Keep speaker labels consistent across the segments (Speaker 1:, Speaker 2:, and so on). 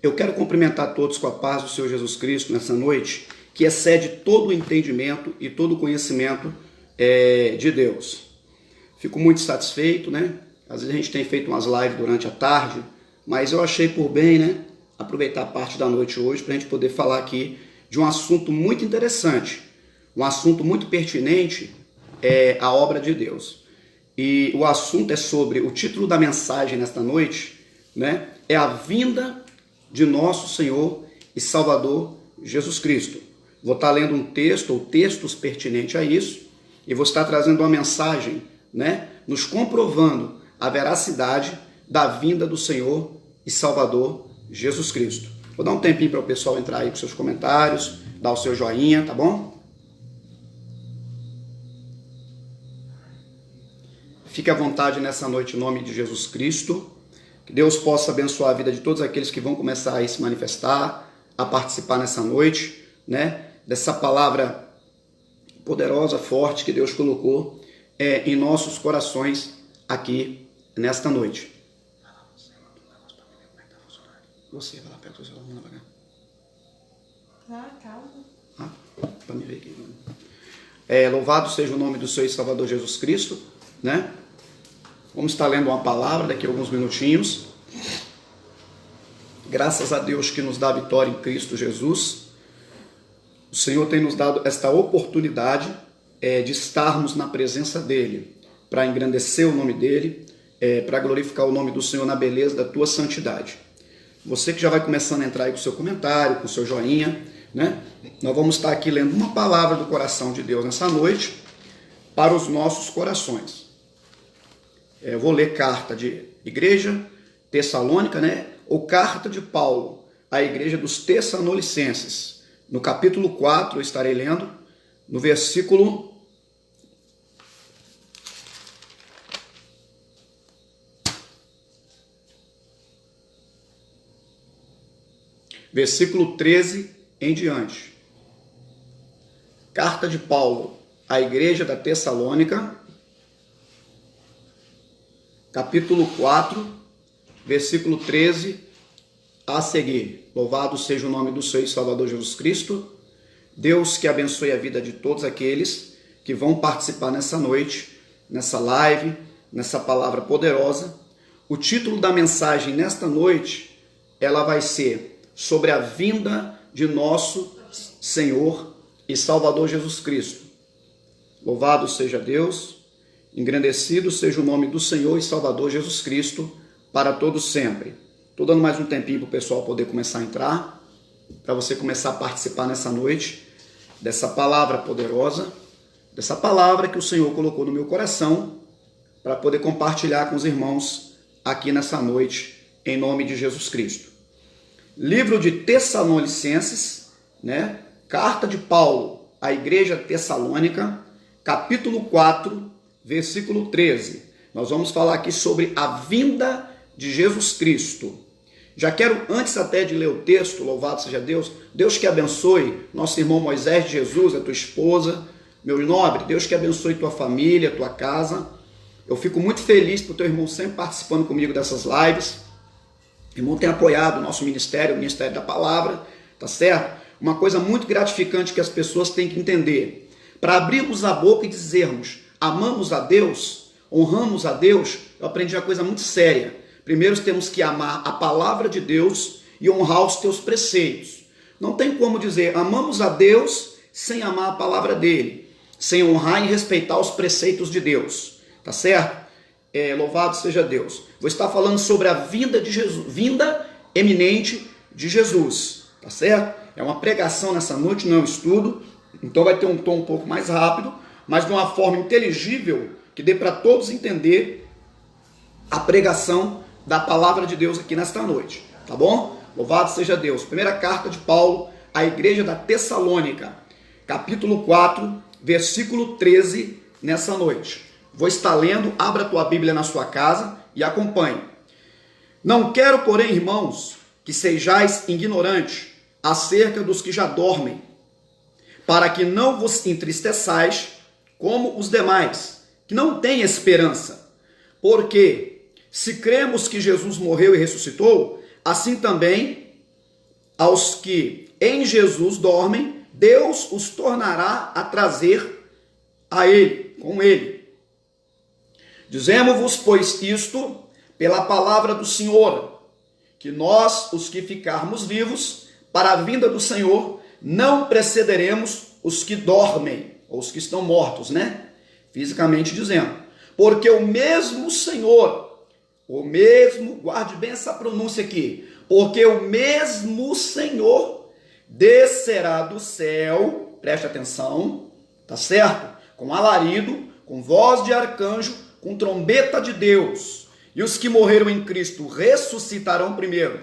Speaker 1: Eu quero cumprimentar todos com a paz do Senhor Jesus Cristo nessa noite, que excede todo o entendimento e todo o conhecimento de Deus. Fico muito satisfeito, né? Às vezes a gente tem feito umas lives durante a tarde, mas eu achei por bem, né, aproveitar a parte da noite hoje para a gente poder falar aqui de um assunto muito interessante, um assunto muito pertinente à obra de Deus. E o assunto é sobre, o título da mensagem nesta noite, né, é a vinda de nosso Senhor e Salvador Jesus Cristo. Vou estar lendo um texto ou textos pertinentes a isso e vou estar trazendo uma mensagem, né, nos comprovando a veracidade da vinda do Senhor e Salvador Jesus Cristo. Vou dar um tempinho para o pessoal entrar aí com seus comentários, dar o seu joinha, tá bom? Fique à vontade nessa noite em nome de Jesus Cristo. Que Deus possa abençoar a vida de todos aqueles que vão começar a se manifestar, a participar nessa noite, né? Dessa palavra poderosa, forte que Deus colocou em nossos corações aqui nesta noite. Você vai lá perto do celular, manda pra cá.
Speaker 2: Calma.
Speaker 1: Para me ver aqui. Louvado seja o nome do Senhor e Salvador Jesus Cristo, né? Vamos estar lendo uma palavra daqui a alguns minutinhos. Graças a Deus que nos dá vitória em Cristo Jesus. O Senhor tem nos dado esta oportunidade de estarmos na presença dEle, para engrandecer o nome dEle, para glorificar o nome do Senhor na beleza da tua santidade. Você que já vai começando a entrar aí com o seu comentário, com o seu joinha, né? Nós vamos estar aqui lendo uma palavra do coração de Deus nessa noite para os nossos corações. Eu vou ler carta de igreja tessalônica, né? Ou carta de Paulo à igreja dos Tessalonicenses. No capítulo 4 eu estarei lendo, no versículo 13 em diante. Carta de Paulo à igreja da Tessalônica, capítulo 4, versículo 13 a seguir. Louvado seja o nome do Senhor e Salvador Jesus Cristo. Deus que abençoe a vida de todos aqueles que vão participar nessa noite, nessa live, nessa palavra poderosa. O título da mensagem nesta noite, ela vai ser sobre a vinda de nosso Senhor e Salvador Jesus Cristo. Louvado seja Deus. Engrandecido seja o nome do Senhor e Salvador Jesus Cristo para todos sempre. Estou dando mais um tempinho para o pessoal poder começar a entrar, para você começar a participar nessa noite dessa palavra poderosa, dessa palavra que o Senhor colocou no meu coração para poder compartilhar com os irmãos aqui nessa noite, em nome de Jesus Cristo. Livro de Tessalonicenses, né? Carta de Paulo à igreja tessalônica, capítulo 4, versículo 13. Nós vamos falar aqui sobre a vinda de Jesus Cristo. Já quero, antes até de ler o texto, louvado seja Deus, Deus que abençoe nosso irmão Moisés de Jesus, a tua esposa, meu nobre, Deus que abençoe tua família, tua casa. Eu fico muito feliz por teu irmão sempre participando comigo dessas lives. O irmão tem apoiado o nosso ministério, o Ministério da Palavra, tá certo? Uma coisa muito gratificante que as pessoas têm que entender. Para abrirmos a boca e dizermos amamos a Deus, honramos a Deus, eu aprendi uma coisa muito séria. Primeiro temos que amar a palavra de Deus e honrar os teus preceitos. Não tem como dizer amamos a Deus sem amar a palavra dele, sem honrar e respeitar os preceitos de Deus, tá certo? Louvado seja Deus. Vou estar falando sobre a vinda de Jesus, vinda eminente de Jesus, tá certo? É uma pregação nessa noite, não é um estudo, então vai ter um tom um pouco mais rápido, mas de uma forma inteligível, que dê para todos entender a pregação da palavra de Deus aqui nesta noite, tá bom? Louvado seja Deus. Primeira carta de Paulo à igreja da Tessalônica, capítulo 4, versículo 13, nessa noite. Vou estar lendo, abra a tua Bíblia na sua casa e acompanhe. Não quero, porém, irmãos, que sejais ignorantes acerca dos que já dormem, para que não vos entristeçais como os demais, que não têm esperança. Porque se cremos que Jesus morreu e ressuscitou, assim também aos que em Jesus dormem, Deus os tornará a trazer a ele, com ele. Dizemos-vos, pois, isto pela palavra do Senhor, que nós, os que ficarmos vivos, para a vinda do Senhor, não precederemos os que dormem, ou os que estão mortos, né? Fisicamente dizendo. Porque o mesmo Senhor, guarde bem essa pronúncia aqui, porque o mesmo Senhor descerá do céu, preste atenção, tá certo? Com alarido, com voz de arcanjo, com trombeta de Deus. E os que morreram em Cristo ressuscitarão primeiro.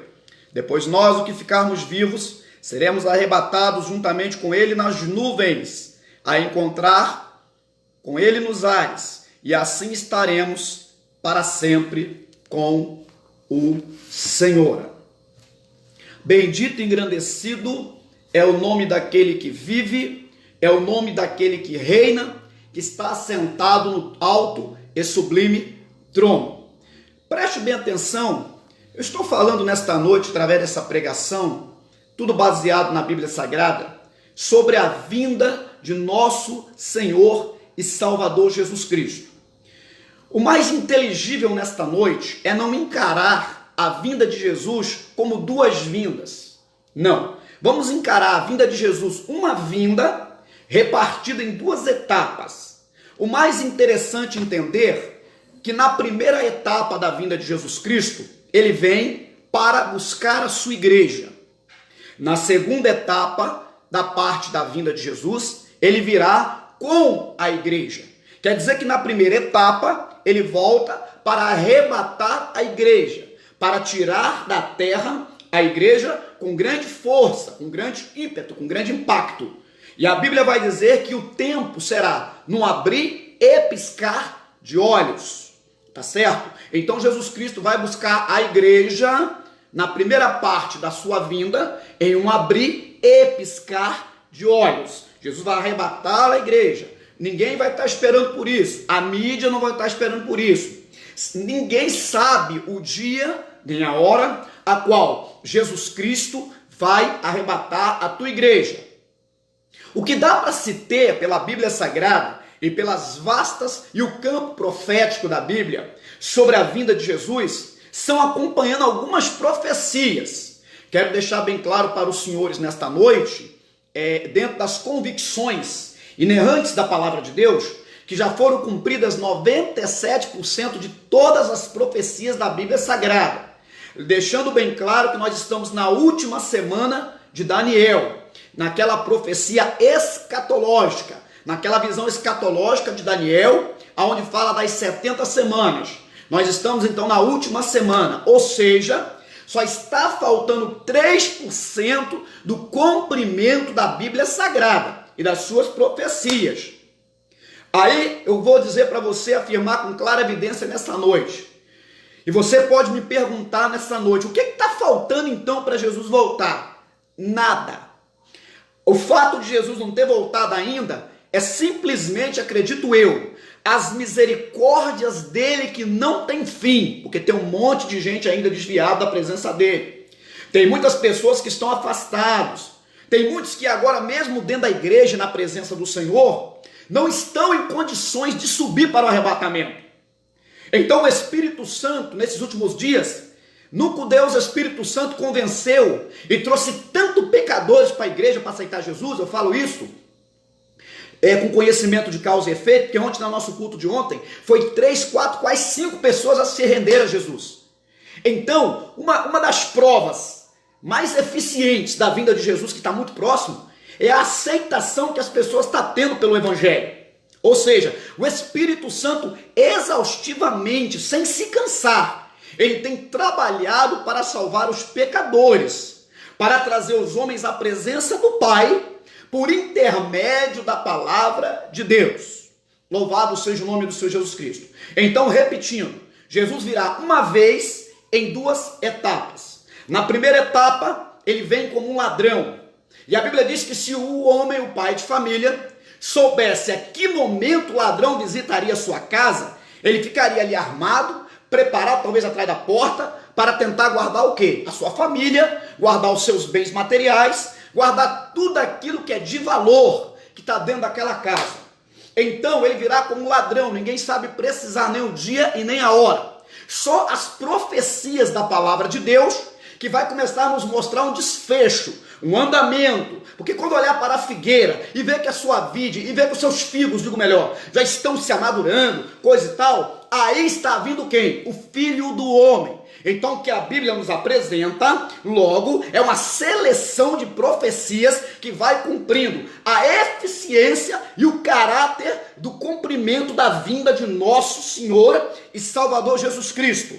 Speaker 1: Depois nós, os que ficarmos vivos, seremos arrebatados juntamente com ele nas nuvens, a encontrar com ele nos ares. E assim estaremos para sempre com o Senhor. Bendito e engrandecido é o nome daquele que vive, é o nome daquele que reina, que está assentado no alto e sublime trono. Preste bem atenção, eu estou falando nesta noite, através dessa pregação, tudo baseado na Bíblia Sagrada, sobre a vinda de nosso Senhor e Salvador Jesus Cristo. O mais inteligível nesta noite é não encarar a vinda de Jesus como duas vindas. Não, vamos encarar a vinda de Jesus, uma vinda repartida em duas etapas. O mais interessante entender que na primeira etapa da vinda de Jesus Cristo, ele vem para buscar a sua igreja. Na segunda etapa da parte da vinda de Jesus, ele virá com a igreja. Quer dizer que na primeira etapa, ele volta para arrebatar a igreja, para tirar da terra a igreja com grande força, com grande ímpeto, com grande impacto. E a Bíblia vai dizer que o tempo será num abrir e piscar de olhos. Tá certo? Então Jesus Cristo vai buscar a igreja na primeira parte da sua vinda, em um abrir e piscar de olhos. Jesus vai arrebatar a igreja. Ninguém vai estar esperando por isso. A mídia não vai estar esperando por isso. Ninguém sabe o dia nem a hora a qual Jesus Cristo vai arrebatar a tua igreja. O que dá para se ter pela Bíblia Sagrada e pelas vastas e o campo profético da Bíblia sobre a vinda de Jesus, são acompanhando algumas profecias. Quero deixar bem claro para os senhores nesta noite, dentro das convicções inerrantes da palavra de Deus, que já foram cumpridas 97% de todas as profecias da Bíblia Sagrada. Deixando bem claro que nós estamos na última semana de Daniel, naquela profecia escatológica, naquela visão escatológica de Daniel, onde fala das 70 semanas. Nós estamos então na última semana, ou seja, só está faltando 3% do cumprimento da Bíblia Sagrada e das suas profecias. Aí eu vou dizer para você, afirmar com clara evidência nessa noite. E você pode me perguntar nessa noite, o que está faltando então para Jesus voltar? Nada. O fato de Jesus não ter voltado ainda é simplesmente, acredito eu, as misericórdias dele que não tem fim, porque tem um monte de gente ainda desviada da presença dele. Tem muitas pessoas que estão afastados. Tem muitos que agora mesmo dentro da igreja, na presença do Senhor, não estão em condições de subir para o arrebatamento. Então o Espírito Santo, nesses últimos dias, nunca Deus, o Espírito Santo, convenceu e trouxe tanto pecadores para a igreja para aceitar Jesus. Eu falo isso com conhecimento de causa e efeito, porque ontem, no nosso culto de ontem, foi 3, 4, quase 5 pessoas a se render a Jesus. Então, uma das provas mais eficientes da vinda de Jesus, que está muito próximo, é a aceitação que as pessoas estão tendo pelo Evangelho. Ou seja, o Espírito Santo exaustivamente, sem se cansar, ele tem trabalhado para salvar os pecadores, para trazer os homens à presença do Pai, por intermédio da palavra de Deus. Louvado seja o nome do Senhor Jesus Cristo. Então, repetindo, Jesus virá uma vez em 2 etapas. Na primeira etapa, ele vem como um ladrão. E a Bíblia diz que se o homem, o pai de família, soubesse a que momento o ladrão visitaria a sua casa, ele ficaria ali armado, preparado talvez atrás da porta, para tentar guardar o quê? A sua família, guardar os seus bens materiais, guardar tudo aquilo que é de valor, que está dentro daquela casa. Então ele virá como um ladrão, ninguém sabe precisar nem o dia e nem a hora. Só as profecias da palavra de Deus que vai começar a nos mostrar um desfecho, um andamento. Porque quando olhar para a figueira e ver que a sua vide, e ver que os seus figos, digo melhor, já estão se amadurando, coisa e tal, aí está vindo quem? O Filho do Homem. Então o que a Bíblia nos apresenta, logo, é uma seleção de profecias que vai cumprindo a eficiência e o caráter do cumprimento da vinda de nosso Senhor e Salvador Jesus Cristo.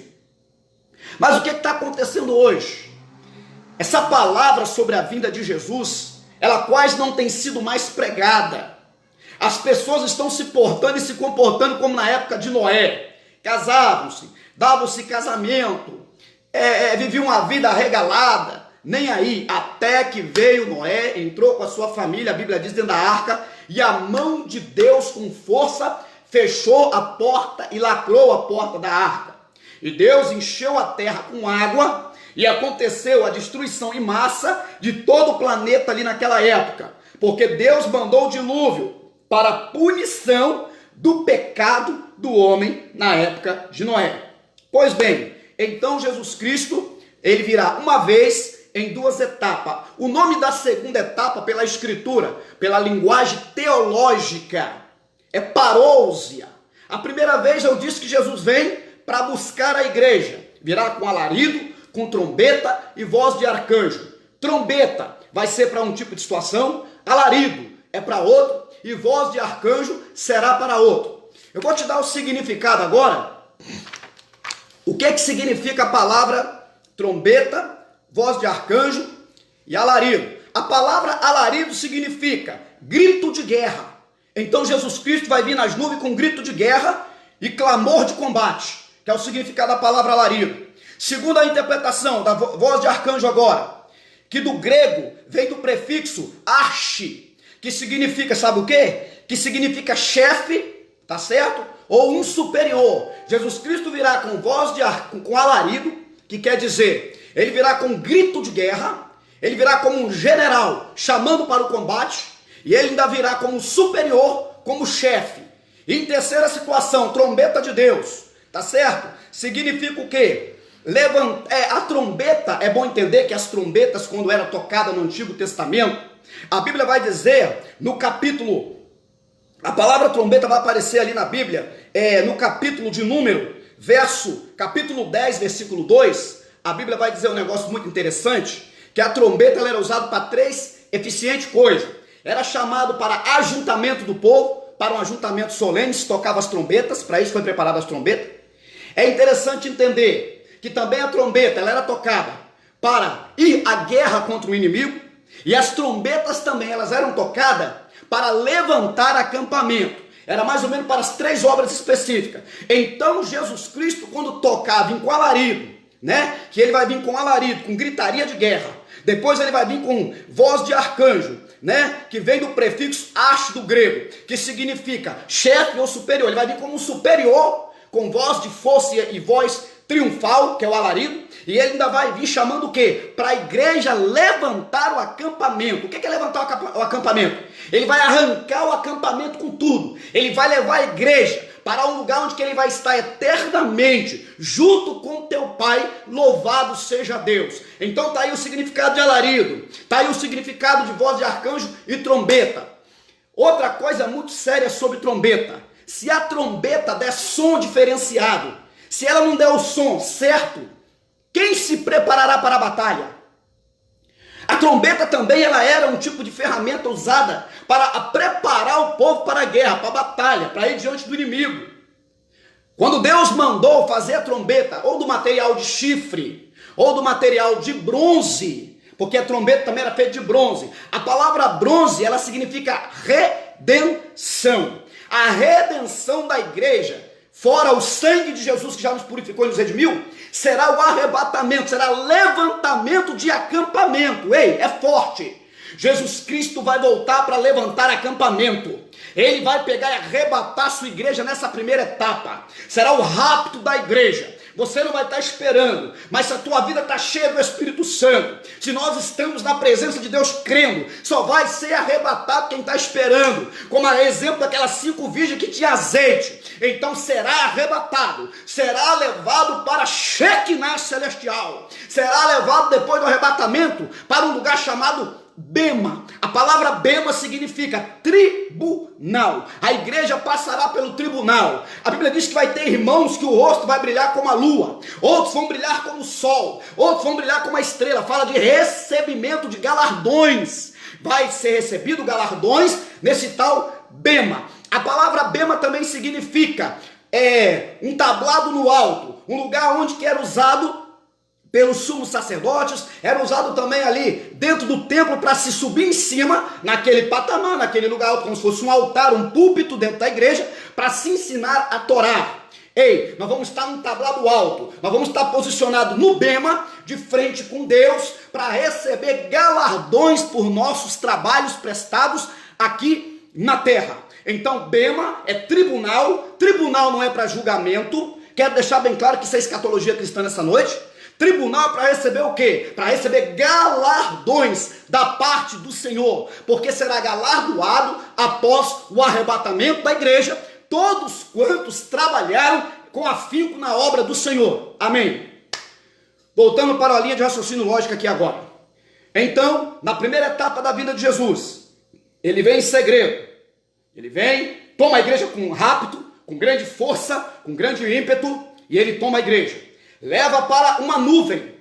Speaker 1: Mas o que está acontecendo hoje? Essa palavra sobre a vinda de Jesus, ela quase não tem sido mais pregada. As pessoas estão se portando e se comportando como na época de Noé. Casavam-se, davam-se casamento, viviam uma vida regalada, nem aí, até que veio Noé, entrou com a sua família, a Bíblia diz, dentro da arca, e a mão de Deus com força fechou a porta e lacrou a porta da arca. E Deus encheu a terra com água, e aconteceu a destruição em massa de todo o planeta ali naquela época, porque Deus mandou o dilúvio para a punição do pecado do homem na época de Noé. Pois bem, então Jesus Cristo, ele virá uma vez em duas etapas. O nome da segunda etapa, pela escritura, pela linguagem teológica, é parousia. A primeira vez eu disse que Jesus vem para buscar a igreja. Virá com alarido, com trombeta e voz de arcanjo. Trombeta vai ser para um tipo de situação, alarido é para outro, e voz de arcanjo será para outro. Eu vou te dar o significado agora. O que significa a palavra trombeta, voz de arcanjo e alarido? A palavra alarido significa grito de guerra. Então Jesus Cristo vai vir nas nuvens com grito de guerra e clamor de combate, que é o significado da palavra alarido. Segundo a interpretação da voz de arcanjo agora, que do grego vem do prefixo archi, que significa, sabe o quê? Que significa chefe, tá certo? Ou um superior. Jesus Cristo virá com voz de com alarido, que quer dizer, ele virá com grito de guerra, ele virá como um general, chamando para o combate, e ele ainda virá como superior, como chefe. E em terceira situação, trombeta de Deus, tá certo? Significa o quê? A trombeta, é bom entender que as trombetas, quando era tocada no Antigo Testamento, a Bíblia vai dizer, no capítulo, a palavra trombeta vai aparecer ali na Bíblia, no capítulo de Número, capítulo 10, versículo 2, a Bíblia vai dizer um negócio muito interessante, que a trombeta ela era usada para três eficientes coisas. Era chamado para ajuntamento do povo, para um ajuntamento solene, se tocava as trombetas, para isso foi preparada as trombetas. É interessante entender que também a trombeta ela era tocada para ir à guerra contra o inimigo, e as trombetas também elas eram tocadas para levantar acampamento. Era mais ou menos para as três obras específicas. Então Jesus Cristo, quando tocava com alarido, né? Que ele vai vir com alarido, com gritaria de guerra. Depois ele vai vir com voz de arcanjo, né? Que vem do prefixo archi do grego, que significa chefe ou superior. Ele vai vir como um superior, com voz de força e voz triunfal, que é o alarido. E ele ainda vai vir chamando o quê? Para a igreja levantar o acampamento. O que é levantar o acampamento? Ele vai arrancar o acampamento com tudo. Ele vai levar a igreja para um lugar onde ele vai estar eternamente, junto com teu Pai, louvado seja Deus. Então está aí o significado de alarido, está aí o significado de voz de arcanjo e trombeta. Outra coisa muito séria sobre trombeta, se a trombeta der som diferenciado, se ela não der o som certo, quem se preparará para a batalha? A trombeta também ela era um tipo de ferramenta usada para preparar o povo para a guerra, para a batalha, para ir diante do inimigo. Quando Deus mandou fazer a trombeta, ou do material de chifre, ou do material de bronze, porque a trombeta também era feita de bronze. A palavra bronze, ela significa redenção. A redenção da igreja, fora o sangue de Jesus que já nos purificou e nos redimiu, será o arrebatamento, será levantamento de acampamento. Ei, é forte. Jesus Cristo vai voltar para levantar acampamento. Ele vai pegar e arrebatar sua igreja nessa primeira etapa. Será o rapto da igreja. você não vai estar esperando, mas se a tua vida está cheia do Espírito Santo, se nós estamos na presença de Deus crendo, só vai ser arrebatado quem está esperando, como a exemplo daquelas 5 virgens que tinha azeite. Então será arrebatado, será levado para Shekinah celestial, será levado depois do arrebatamento para um lugar chamado Bema. A palavra Bema significa tribunal. A igreja passará pelo tribunal. A Bíblia diz que vai ter irmãos que o rosto vai brilhar como a lua, outros vão brilhar como o sol, outros vão brilhar como a estrela. Fala de recebimento de galardões. Vai ser recebido galardões nesse tal Bema. A palavra Bema também significa um tablado no alto, um lugar onde que era usado pelos sumos sacerdotes, era usado também ali dentro do templo para se subir em cima, naquele patamar, naquele lugar alto, como se fosse um altar, um púlpito dentro da igreja, para se ensinar a Torá. Ei, nós vamos estar num tablado alto, nós vamos estar posicionados no Bema, de frente com Deus, para receber galardões por nossos trabalhos prestados aqui na terra. Então, Bema é tribunal, tribunal não é para julgamento. Quero deixar bem claro que isso é escatologia cristã nessa noite. Tribunal para receber o quê? Para receber galardões da parte do Senhor, porque será galardoado após o arrebatamento da igreja todos quantos trabalharam com afinco na obra do Senhor. Amém. Voltando para a linha de raciocínio lógico aqui agora. Então, na primeira etapa da vida de Jesus, ele vem em segredo. Ele vem, toma a igreja com rápido, com grande força, com grande ímpeto, e ele toma a igreja. Leva para uma nuvem,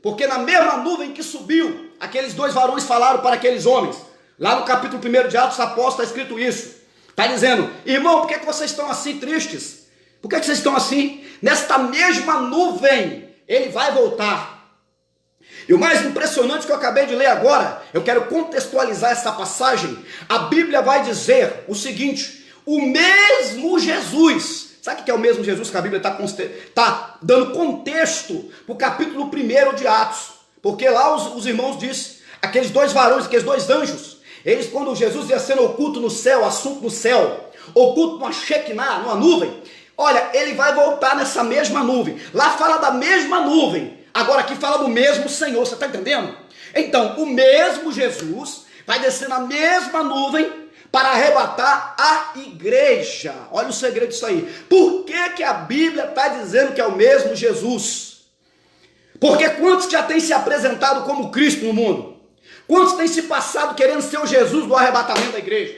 Speaker 1: porque na mesma nuvem que subiu, aqueles 2 varões falaram para aqueles homens. Lá no capítulo 1 de Atos Apóstolos está escrito isso. Está dizendo: irmão, por que vocês estão assim tristes? Por que vocês estão assim? Nesta mesma nuvem, ele vai voltar. E o mais impressionante que eu acabei de ler agora, eu quero contextualizar essa passagem. A Bíblia vai dizer o seguinte: o mesmo Jesus. Sabe o que é o mesmo Jesus que a Bíblia está dando contexto para o capítulo 1 de Atos? Porque lá os irmãos dizem, aqueles 2 varões, aqueles 2 anjos, eles, quando Jesus ia sendo oculto no céu, assunto no céu, oculto numa Shekinah, numa nuvem, olha, ele vai voltar nessa mesma nuvem. Lá fala da mesma nuvem, agora aqui fala do mesmo Senhor, você está entendendo? Então, o mesmo Jesus vai descer na mesma nuvem para arrebatar a igreja. Olha o segredo disso aí. Por que a Bíblia está dizendo que é o mesmo Jesus? Porque quantos já têm se apresentado como Cristo no mundo? Quantos têm se passado querendo ser o Jesus do arrebatamento da igreja?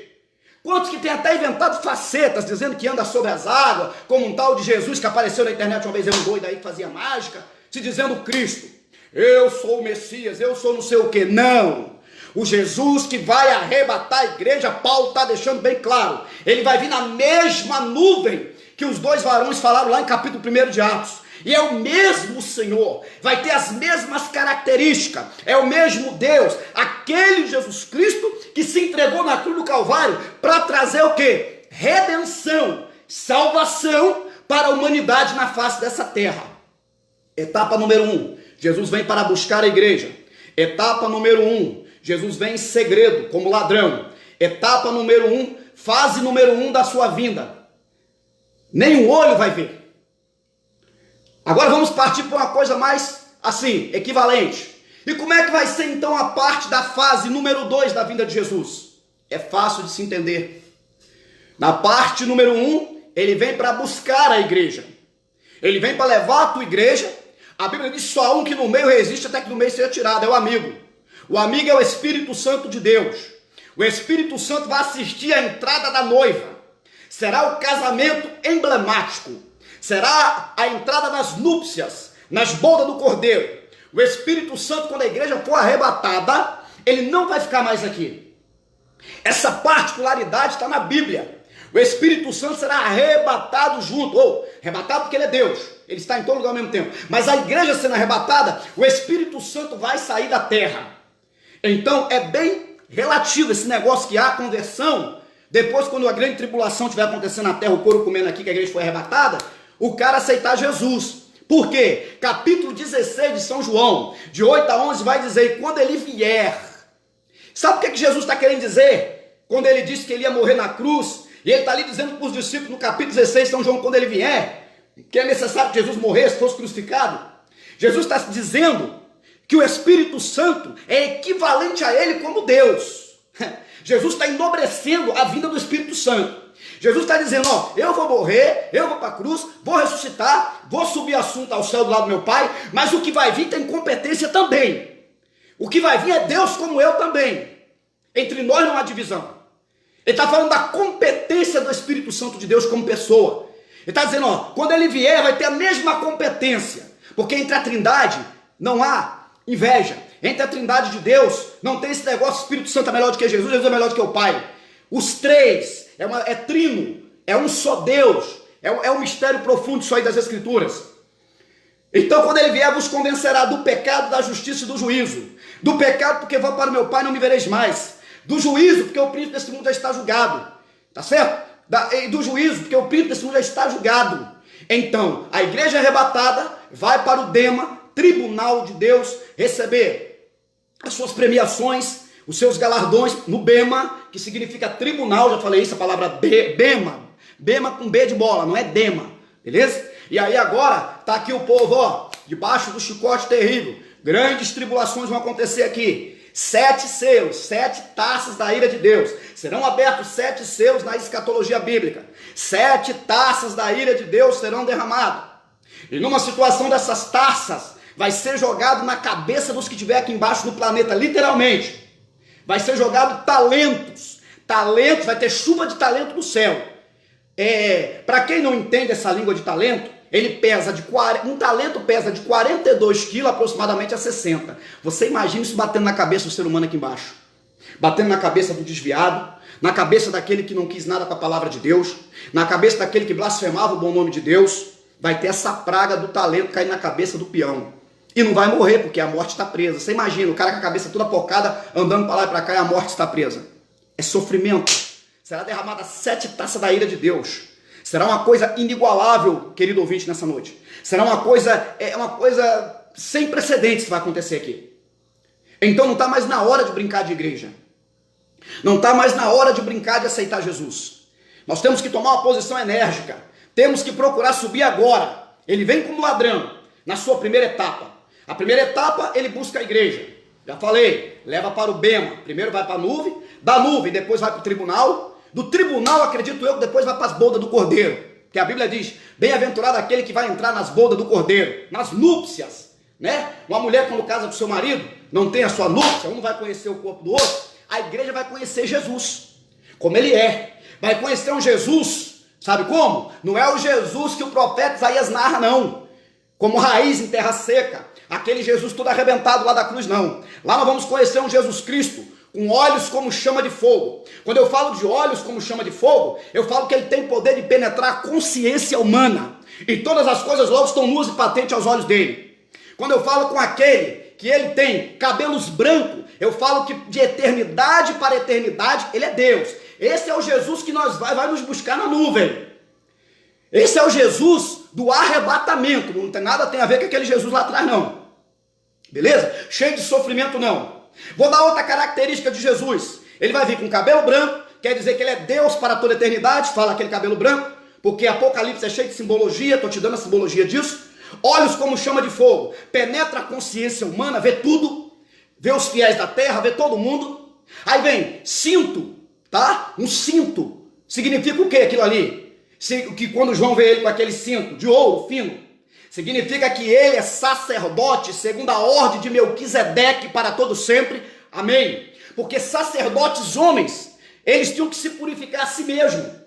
Speaker 1: Quantos que têm até inventado facetas, dizendo que anda sobre as águas, como um tal de Jesus que apareceu na internet uma vez, um doido aí que fazia mágica, se dizendo Cristo. Eu sou o Messias, eu sou não sei o que. Não. O Jesus que vai arrebatar a igreja, Paulo está deixando bem claro. Ele vai vir na mesma nuvem que os 2 varões falaram lá em capítulo 1 de Atos. E é o mesmo Senhor, vai ter as mesmas características, é o mesmo Deus, aquele Jesus Cristo que se entregou na cruz do Calvário para trazer o quê? Redenção, salvação para a humanidade na face dessa terra. Etapa número 1, Jesus vem para buscar a igreja. Etapa número 1, Jesus vem em segredo, como ladrão. Etapa número 1, fase número 1 da sua vinda. Nem o olho vai ver. Agora vamos partir para uma coisa mais, assim, equivalente. E como é que vai ser então a parte da fase número 2 da vinda de Jesus? É fácil de se entender. Na parte número 1, ele vem para buscar a igreja. Ele vem para levar a tua igreja. A Bíblia diz só há um que no meio resiste até que do meio seja tirado, é o amigo. O amigo é o Espírito Santo de Deus. O Espírito Santo vai assistir à entrada da noiva. Será o casamento emblemático. Será a entrada nas núpcias, nas bodas do Cordeiro. O Espírito Santo, quando a igreja for arrebatada, ele não vai ficar mais aqui. Essa particularidade está na Bíblia. O Espírito Santo será arrebatado junto, ou arrebatado porque ele é Deus, ele está em todo lugar ao mesmo tempo. Mas a igreja sendo arrebatada, o Espírito Santo vai sair da terra. Então é bem relativo esse negócio que há conversão. Depois, quando a grande tribulação estiver acontecendo na terra, o couro comendo aqui, que a igreja foi arrebatada, o cara aceitar Jesus. Por quê? Capítulo 16 de São João, de 8 a 11, vai dizer, quando ele vier. Sabe o que Jesus está querendo dizer? Quando ele disse que ele ia morrer na cruz, e ele está ali dizendo para os discípulos no capítulo 16 de São João, quando ele vier, que é necessário que Jesus morresse, fosse crucificado. Jesus está dizendo que o Espírito Santo é equivalente a ele como Deus. Jesus está enobrecendo a vinda do Espírito Santo. Jesus está dizendo, ó, eu vou morrer, eu vou para a cruz, vou ressuscitar, vou subir assunto ao céu do lado do meu Pai, mas o que vai vir tem competência também. O que vai vir é Deus como eu também. Entre nós não há divisão. Ele está falando da competência do Espírito Santo de Deus como pessoa. Ele está dizendo, ó, quando ele vier vai ter a mesma competência. Porque entre a Trindade não há inveja. Entre a Trindade de Deus não tem esse negócio, o Espírito Santo é melhor do que Jesus, Jesus é melhor do que o Pai. Os três, é trino, é um só Deus, é um mistério profundo isso aí das Escrituras. Então quando ele vier vos convencerá do pecado, da justiça e do juízo. Do pecado porque vou para o meu Pai e não me vereis mais. Do juízo porque o príncipe desse mundo já está julgado. Tá certo? E do juízo porque o príncipe desse mundo já está julgado. Então a igreja arrebatada vai para o Dema, tribunal de Deus, receber as suas premiações, os seus galardões no Bema, que significa tribunal, já falei isso, a palavra Bema, Bema com B de bola, não é Dema, beleza? E aí agora, tá aqui o povo, ó, debaixo do chicote terrível, grandes tribulações vão acontecer aqui, 7 selos, 7 taças da ira de Deus, serão abertos 7 selos na escatologia bíblica, 7 taças da ira de Deus serão derramadas, e numa situação dessas taças, vai ser jogado na cabeça dos que estiver aqui embaixo do planeta, literalmente. Vai ser jogado talentos, vai ter chuva de talento no céu. Para quem não entende essa língua de talento, um talento pesa de 42 quilos aproximadamente a 60. Você imagina isso batendo na cabeça do ser humano aqui embaixo. Batendo na cabeça do desviado, na cabeça daquele que não quis nada com a palavra de Deus, na cabeça daquele que blasfemava o bom nome de Deus. Vai ter essa praga do talento cair na cabeça do peão. E não vai morrer, porque a morte está presa. Você imagina, o cara com a cabeça toda pocada, andando para lá e para cá, e a morte está presa. É sofrimento. Será derramada 7 taças da ira de Deus. Será uma coisa inigualável, querido ouvinte, nessa noite. Será uma coisa sem precedentes que vai acontecer aqui. Então não está mais na hora de brincar de igreja. Não está mais na hora de brincar de aceitar Jesus. Nós temos que tomar uma posição enérgica. Temos que procurar subir agora. Ele vem como ladrão, na sua primeira etapa. A primeira etapa, ele busca a igreja. Já falei, leva para o Bema. Primeiro vai para a nuvem, da nuvem depois vai para o tribunal. Do tribunal, acredito eu, que depois vai para as bodas do Cordeiro. Que a Bíblia diz, bem-aventurado aquele que vai entrar nas bodas do Cordeiro, nas núpcias. Né? Uma mulher quando casa com seu marido, não tem a sua núpcia, um vai conhecer o corpo do outro. A igreja vai conhecer Jesus, como ele é. Vai conhecer um Jesus, sabe como? Não é o Jesus que o profeta Isaías narra, não. Como raiz em terra seca. Aquele Jesus todo arrebentado lá da cruz, não. Lá nós vamos conhecer um Jesus Cristo com olhos como chama de fogo. Quando eu falo de olhos como chama de fogo, eu falo que ele tem poder de penetrar a consciência humana. E todas as coisas logo estão nuas e patentes aos olhos dele. Quando eu falo com aquele que ele tem cabelos brancos, eu falo que de eternidade para eternidade, ele é Deus. Esse é o Jesus que vai nos buscar na nuvem. Esse é o Jesus do arrebatamento. Não tem nada a ver com aquele Jesus lá atrás, não. Beleza? Cheio de sofrimento, não. Vou dar outra característica de Jesus. Ele vai vir com cabelo branco, quer dizer que ele é Deus para toda a eternidade, fala aquele cabelo branco, porque Apocalipse é cheio de simbologia, estou te dando a simbologia disso. Olhos como chama de fogo, penetra a consciência humana, vê tudo, vê os fiéis da terra, vê todo mundo. Aí vem cinto, tá? Um cinto. Significa o que aquilo ali? Que quando João vê ele com aquele cinto de ouro fino, significa que ele é sacerdote segundo a ordem de Melquisedeque para todo sempre, amém? Porque sacerdotes homens, eles tinham que se purificar a si mesmo.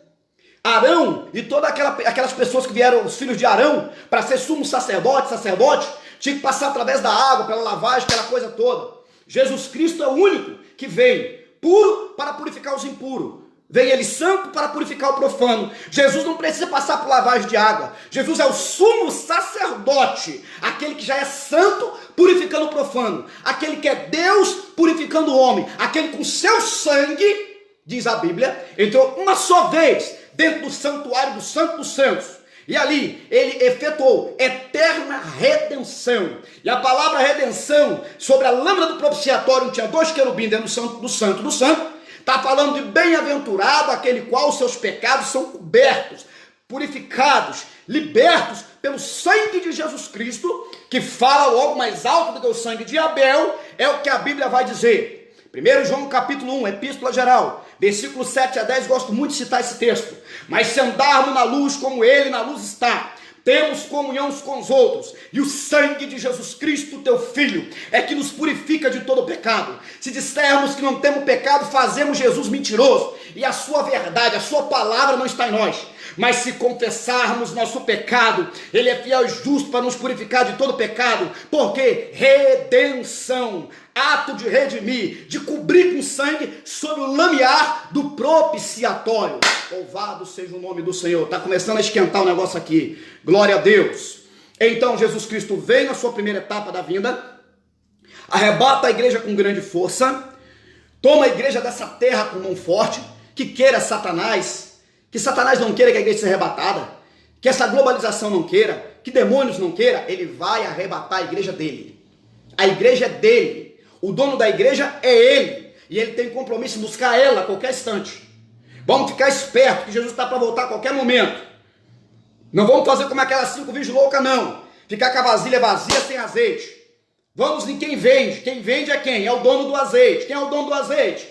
Speaker 1: Arão e todas aquelas pessoas que vieram, os filhos de Arão, para ser sumo sacerdote, tinha que passar através da água, pela lavagem, aquela coisa toda. Jesus Cristo é o único que veio puro para purificar os impuros. Veio ele santo para purificar o profano. Jesus não precisa passar por lavagem de água. Jesus é o sumo sacerdote. Aquele que já é santo, purificando o profano. Aquele que é Deus, purificando o homem. Aquele com seu sangue, diz a Bíblia, entrou uma só vez dentro do santuário do Santo dos Santos. E ali, ele efetuou eterna redenção. E a palavra redenção, sobre a lâmina do propiciatório, tinha 2 querubins dentro do Santo do Santo. Está falando de bem-aventurado aquele qual os seus pecados são cobertos. purificados, libertos pelo sangue de Jesus Cristo, que fala logo mais alto do que o sangue de Abel, é o que a Bíblia vai dizer. 1 João capítulo 1, epístola geral, versículos 7 a 10, gosto muito de citar esse texto. Mas se andarmos na luz como ele na luz está, temos comunhão uns com os outros, e o sangue de Jesus Cristo, teu Filho, é que nos purifica de todo pecado. Se dissermos que não temos pecado, fazemos Jesus mentiroso, e a sua verdade, a sua palavra não está em nós. Mas se confessarmos nosso pecado, ele é fiel e justo para nos purificar de todo pecado, porque redenção, ato de redimir, de cobrir com sangue sobre o lamiar do propiciatório. Louvado seja o nome do Senhor. Está começando a esquentar o negócio aqui. Glória a Deus. Então Jesus Cristo vem na sua primeira etapa da vinda, arrebata a igreja com grande força, toma a igreja dessa terra com mão forte, que queira Satanás, que Satanás não queira que a igreja seja arrebatada, que essa globalização não queira, que demônios não queira, ele vai arrebatar a igreja dele. A igreja é dele. O dono da igreja é ele. E ele tem compromisso em buscar ela a qualquer instante. Vamos ficar espertos, que Jesus está para voltar a qualquer momento. Não vamos fazer como aquelas 5 virgens loucas, não. Ficar com a vasilha vazia sem azeite. Vamos em quem vende. Quem vende é quem? É o dono do azeite. Quem é o dono do azeite?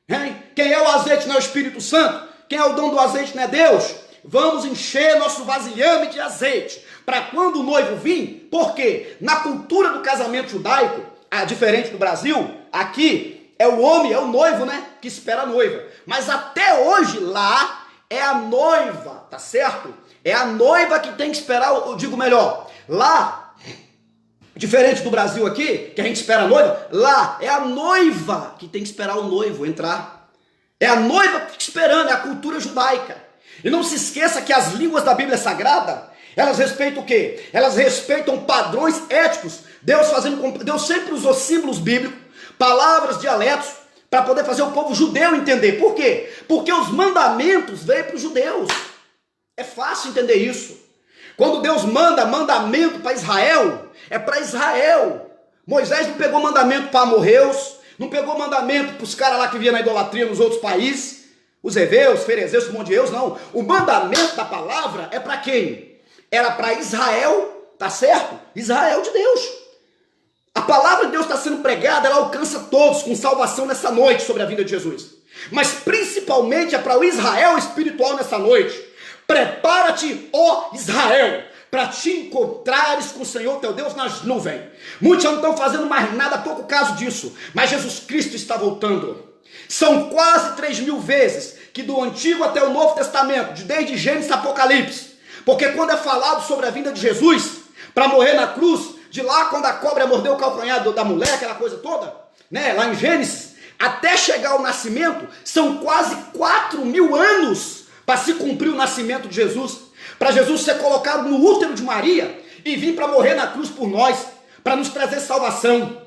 Speaker 1: Hein? Quem é o azeite não é o Espírito Santo? Quem é o dono do azeite não é Deus? Vamos encher nosso vasilhame de azeite. Para quando o noivo vir, porque na cultura do casamento judaico, diferente do Brasil, aqui é o homem, é o noivo, né, que espera a noiva. Mas até hoje lá é a noiva, tá certo? É a noiva que tem que esperar, eu digo melhor, lá, diferente do Brasil aqui, que a gente espera a noiva, lá é a noiva que tem que esperar o noivo entrar. É a noiva que fica esperando, é a cultura judaica. E não se esqueça que as línguas da Bíblia Sagrada, elas respeitam o quê? Elas respeitam padrões éticos. Deus sempre usou símbolos bíblicos, palavras, dialetos, para poder fazer o povo judeu entender. Por quê? Porque os mandamentos veio para os judeus. É fácil entender isso. Quando Deus manda mandamento para Israel, é para Israel. Moisés não pegou mandamento para amorreus, não pegou mandamento para os caras lá que vinham na idolatria nos outros países, os heveus, ferezeus, mondieus, não. O mandamento da palavra é para quem? Era para Israel, tá certo? Israel de Deus. A palavra de Deus está sendo pregada, ela alcança todos com salvação nessa noite sobre a vida de Jesus. Mas principalmente é para o Israel espiritual nessa noite. Prepara-te, ó Israel, para te encontrares com o Senhor teu Deus nas nuvens. Muitos não estão fazendo mais nada, pouco caso disso. Mas Jesus Cristo está voltando. São quase 3.000 vezes que do Antigo até o Novo Testamento, desde Gênesis a Apocalipse. Porque quando é falado sobre a vinda de Jesus, para morrer na cruz, de lá quando a cobra mordeu o calcanhar da mulher, aquela coisa toda, né, lá em Gênesis, até chegar ao nascimento, são quase 4.000 anos para se cumprir o nascimento de Jesus, para Jesus ser colocado no útero de Maria e vir para morrer na cruz por nós, para nos trazer salvação.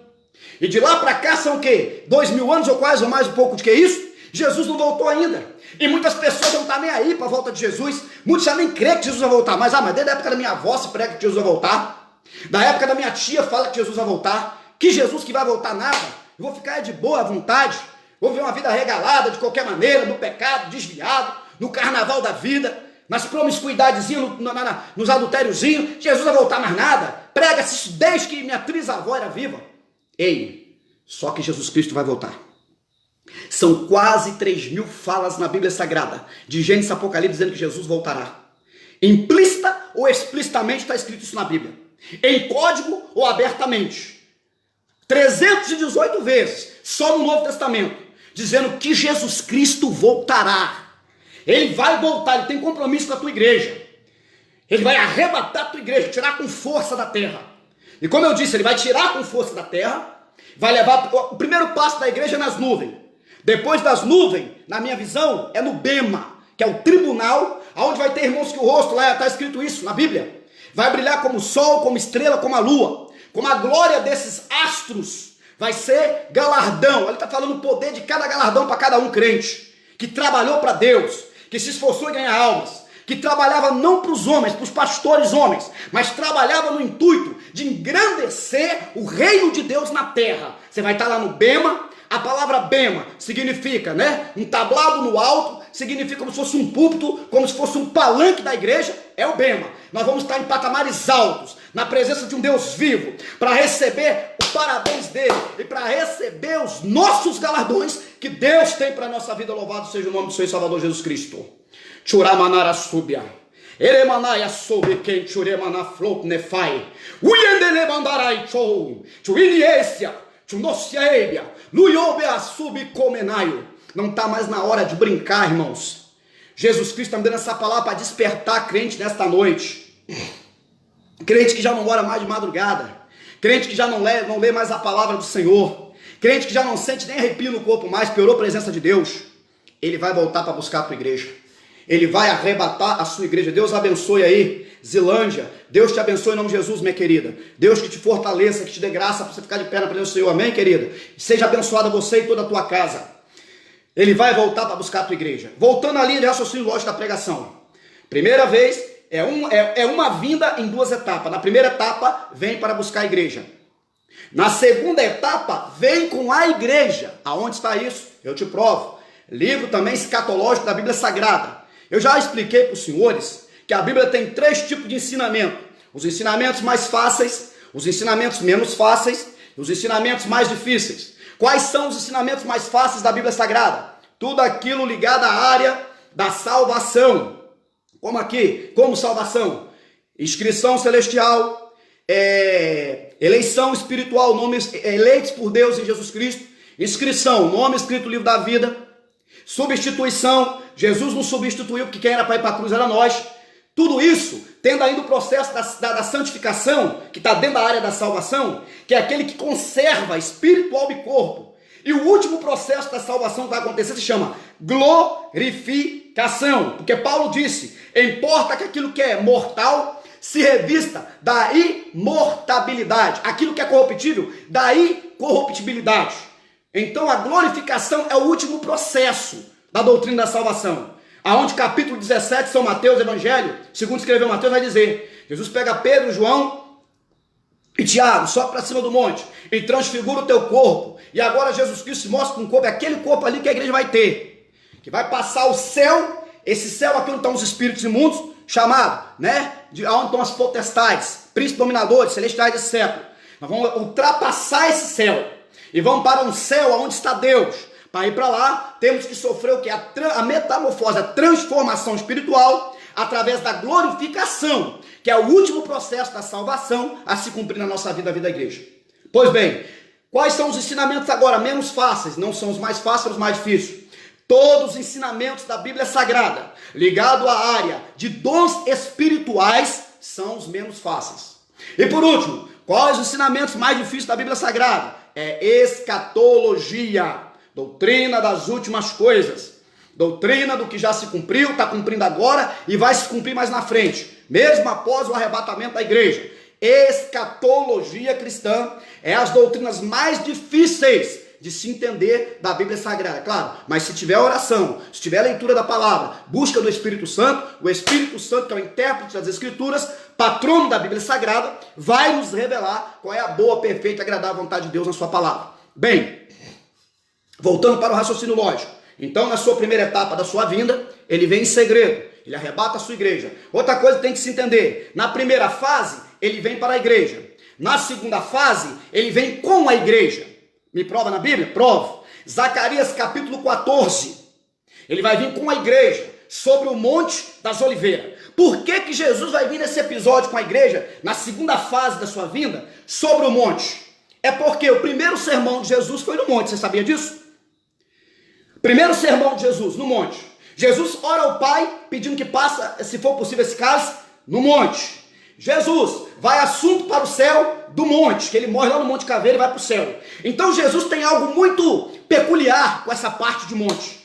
Speaker 1: E de lá para cá são o quê? 2.000 anos ou quase, ou mais um pouco do que isso? Jesus não voltou ainda. E muitas pessoas não estão nem aí para a volta de Jesus. Muitos já nem creem que Jesus vai voltar. Mas desde a época da minha avó se prega que Jesus vai voltar. Da época da minha tia fala que Jesus vai voltar. Que Jesus que vai voltar nada. Eu vou ficar de boa à vontade. Vou viver uma vida regalada de qualquer maneira, no pecado, desviado, no carnaval da vida, nas promiscuidadezinhas, nos adultériozinhos. Jesus vai voltar mais nada. Prega-se isso desde que minha trisavó era viva. Ei, só que Jesus Cristo vai voltar. São quase 3.000 falas na Bíblia Sagrada, de Gênesis a Apocalipse, dizendo que Jesus voltará. Implícita ou explicitamente está escrito isso na Bíblia. Em código ou abertamente. 318 vezes, só no Novo Testamento, dizendo que Jesus Cristo voltará. Ele vai voltar, ele tem compromisso com a tua igreja. Ele vai arrebatar a tua igreja, tirar com força da terra. E como eu disse, ele vai tirar com força da terra, vai levar o primeiro passo da igreja nas nuvens. Depois das nuvens, na minha visão, é no Bema, que é o tribunal, onde vai ter irmãos que o rosto, lá está escrito isso na Bíblia, vai brilhar como o sol, como estrela, como a lua, como a glória desses astros, vai ser galardão. Ele está falando o poder de cada galardão para cada um crente, que trabalhou para Deus, que se esforçou em ganhar almas, que trabalhava não para os homens, para os pastores homens, mas trabalhava no intuito de engrandecer o reino de Deus na terra. Você vai estar lá no Bema. A palavra Bema significa, né, um tablado no alto, significa como se fosse um púlpito, como se fosse um palanque da igreja, é o bema. Nós vamos estar em patamares altos, na presença de um Deus vivo, para receber os parabéns dele e para receber os nossos galardões que Deus tem para a nossa vida. Louvado seja o nome do Senhor e Salvador Jesus Cristo. Churamanara subia. Eremanaya soube quem churemana flot nefai. Uiendele mandarai chou. Chuiniesia. Chunossiaebia. Luiobea subcomenaio. Não está mais na hora de brincar, irmãos. Jesus Cristo está me dando essa palavra para despertar crente nesta noite. Crente que já não ora mais de madrugada. Crente que já não lê mais a palavra do Senhor. Crente que já não sente nem arrepio no corpo mais, piorou a presença de Deus. Ele vai voltar para buscar a tua igreja. Ele vai arrebatar a sua igreja. Deus abençoe aí, Zilândia. Deus te abençoe em nome de Jesus, minha querida. Deus que te fortaleça, que te dê graça para você ficar de pé na presença do Senhor. Amém, querida? Seja abençoada você e toda a tua casa. Ele vai voltar para buscar a tua igreja. Voltando à linha de raciocínio lógico da pregação. Primeira vez, é uma vinda em duas etapas. Na primeira etapa, vem para buscar a igreja. Na segunda etapa, vem com a igreja. Aonde está isso? Eu te provo. Livro também escatológico da Bíblia Sagrada. Eu já expliquei para os senhores que a Bíblia tem 3 tipos de ensinamento. Os ensinamentos mais fáceis, os ensinamentos menos fáceis e os ensinamentos mais difíceis. Quais são os ensinamentos mais fáceis da Bíblia Sagrada? Tudo aquilo ligado à área da salvação. Como aqui? Como salvação? Inscrição celestial, eleição espiritual, nomes eleitos por Deus em Jesus Cristo. Inscrição, nome escrito no livro da vida. Substituição, Jesus nos substituiu, porque quem era para ir para a cruz era nós. Tudo isso, tendo ainda o processo da santificação, que está dentro da área da salvação, que é aquele que conserva espírito, alma e corpo. E o último processo da salvação que vai acontecer se chama glorificação. Porque Paulo disse, importa que aquilo que é mortal se revista da imortabilidade. Aquilo que é corruptível, da incorruptibilidade. Então a glorificação é o último processo da doutrina da salvação. Aonde capítulo 17, São Mateus, Evangelho, segundo escreveu Mateus, vai dizer, Jesus pega Pedro, João e Tiago, sobe para cima do monte e transfigura o teu corpo. E agora Jesus Cristo se mostra com um corpo, é aquele corpo ali que a igreja vai ter. Que vai passar o céu, esse céu aqui onde estão os espíritos imundos, chamado, né? De onde estão as potestades, príncipes dominadores, celestiais desse século. Nós vamos ultrapassar esse céu. E vamos para um céu onde está Deus. Para ir para lá, temos que sofrer o que? A metamorfose, a transformação espiritual, através da glorificação, que é o último processo da salvação a se cumprir na nossa vida, a vida da igreja. Pois bem, quais são os ensinamentos agora menos fáceis? Não são os mais fáceis, os mais difíceis. Todos os ensinamentos da Bíblia Sagrada, ligado à área de dons espirituais, são os menos fáceis. E por último, quais os ensinamentos mais difíceis da Bíblia Sagrada? É escatologia, doutrina das últimas coisas, doutrina do que já se cumpriu, está cumprindo agora e vai se cumprir mais na frente, mesmo após o arrebatamento da igreja. Escatologia cristã é as doutrinas mais difíceis de se entender da Bíblia Sagrada, claro, mas se tiver oração, se tiver leitura da palavra, busca do Espírito Santo, o Espírito Santo, que é o intérprete das Escrituras, patrono da Bíblia Sagrada, vai nos revelar qual é a boa, perfeita e agradável vontade de Deus na sua palavra. Bem, voltando para o raciocínio lógico, então na sua primeira etapa da sua vinda, ele vem em segredo, ele arrebata a sua igreja. Outra coisa que tem que se entender, na primeira fase, ele vem para a igreja. Na segunda fase, ele vem com a igreja. Me prova na Bíblia? Provo. Zacarias capítulo 14. Ele vai vir com a igreja sobre o Monte das Oliveiras. Por que Jesus vai vir nesse episódio com a igreja, na segunda fase da sua vinda, sobre o monte? É porque o primeiro sermão de Jesus foi no monte. Você sabia disso? Primeiro sermão de Jesus no monte. Jesus ora ao Pai pedindo que passe, se for possível, esse cálice no monte. Jesus vai assunto para o céu do monte, que ele morre lá no Monte Caveira e vai para o céu. Então Jesus tem algo muito peculiar com essa parte de monte.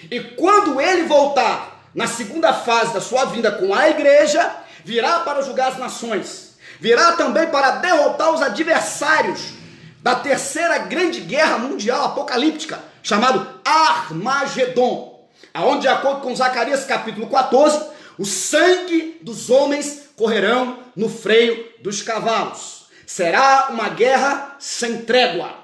Speaker 1: E quando ele voltar na segunda fase da sua vinda com a igreja, virá para julgar as nações, virá também para derrotar os adversários da terceira grande guerra mundial apocalíptica, chamado Armagedon, aonde, de acordo com Zacarias capítulo 14, o sangue dos homens correrão no freio dos cavalos. Será uma guerra sem trégua.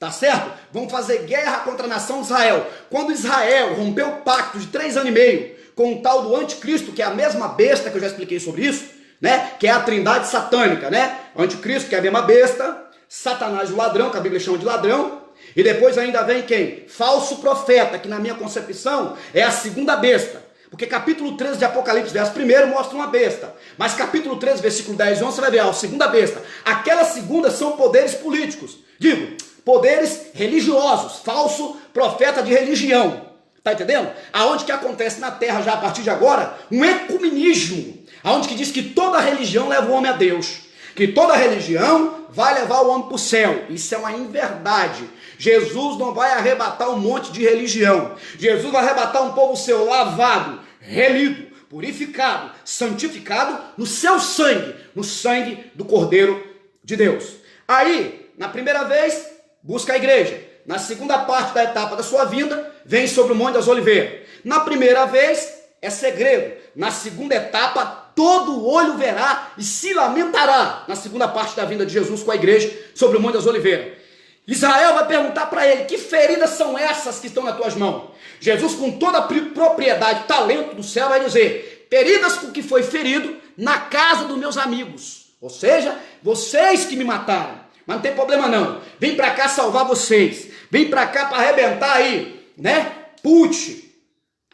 Speaker 1: tá certo? Vão fazer guerra contra a nação de Israel. Quando Israel rompeu o pacto de 3 anos e meio com o tal do anticristo, que é a mesma besta que eu já expliquei sobre isso, né? Que é a trindade satânica, né? O anticristo, que é a mesma besta, Satanás, o ladrão, que a Bíblia chama de ladrão, e depois ainda vem quem? Falso profeta, que na minha concepção é a segunda besta. Porque capítulo 13 de Apocalipse, verso 1, mostra uma besta. Mas capítulo 13, versículo 10 e 11, você vai ver a segunda besta. Aquelas segundas são poderes políticos. Digo, poderes religiosos. Falso profeta de religião. Tá entendendo? Aonde que acontece na terra já a partir de agora um ecumenismo. Aonde que diz que toda religião leva o homem a Deus. Que toda religião vai levar o homem para o céu. Isso é uma inverdade. Jesus não vai arrebatar um monte de religião. Jesus vai arrebatar um povo seu lavado, remido, purificado, santificado no seu sangue, no sangue do Cordeiro de Deus. Aí, na primeira vez, busca a igreja. Na segunda parte da etapa da sua vinda, vem sobre o Monte das Oliveiras. Na primeira vez, é segredo. Na segunda etapa, todo olho verá e se lamentará. Na segunda parte da vinda de Jesus com a igreja, sobre o Monte das Oliveiras. Israel vai perguntar para ele, que feridas são essas que estão nas tuas mãos? Jesus, com toda a propriedade, talento do céu, vai dizer, feridas com que foi ferido na casa dos meus amigos. Ou seja, vocês que me mataram. Mas não tem problema não. Vim para cá salvar vocês. Vim para cá para arrebentar aí, né? Putz.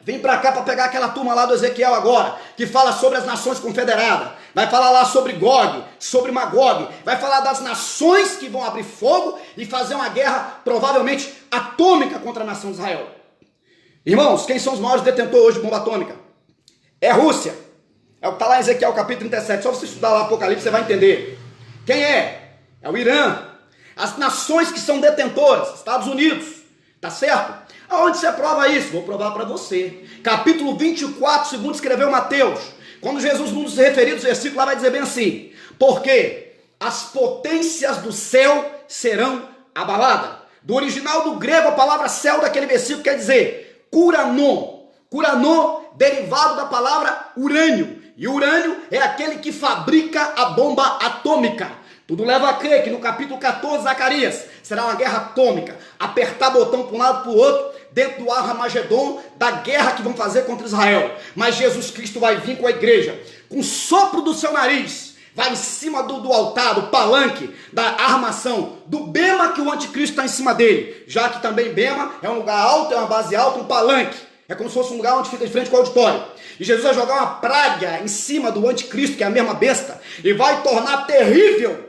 Speaker 1: Vim para cá para pegar aquela turma lá do Ezequiel agora, que fala sobre as nações confederadas. Vai falar lá sobre Gog, sobre Magog. Vai falar das nações que vão abrir fogo e fazer uma guerra provavelmente atômica contra a nação de Israel. Irmãos, quem são os maiores detentores hoje de bomba atômica? É a Rússia. É o que está lá em Ezequiel capítulo 37. Só você estudar lá Apocalipse você vai entender. Quem é? É o Irã. As nações que são detentoras, Estados Unidos. Tá certo? Aonde você prova isso? Vou provar para você. Capítulo 24, segundo escreveu Mateus. Quando Jesus, num dos referidos versículos, lá vai dizer bem assim: porque as potências do céu serão abaladas. Do original do grego, a palavra céu daquele versículo quer dizer curanon. Curanon, derivado da palavra urânio. E urânio é aquele que fabrica a bomba atômica. Tudo leva a crer que no capítulo 14, Zacarias, será uma guerra atômica. Apertar botão para um lado para o outro, dentro do Armagedon, da guerra que vão fazer contra Israel. Mas Jesus Cristo vai vir com a igreja, com o sopro do seu nariz, vai em cima do altar, do palanque, da armação, do bema que o anticristo está em cima dele. Já que também bema é um lugar alto, é uma base alta, um palanque. É como se fosse um lugar onde fica de frente com o auditório. E Jesus vai jogar uma praga em cima do anticristo, que é a mesma besta, e vai tornar terrível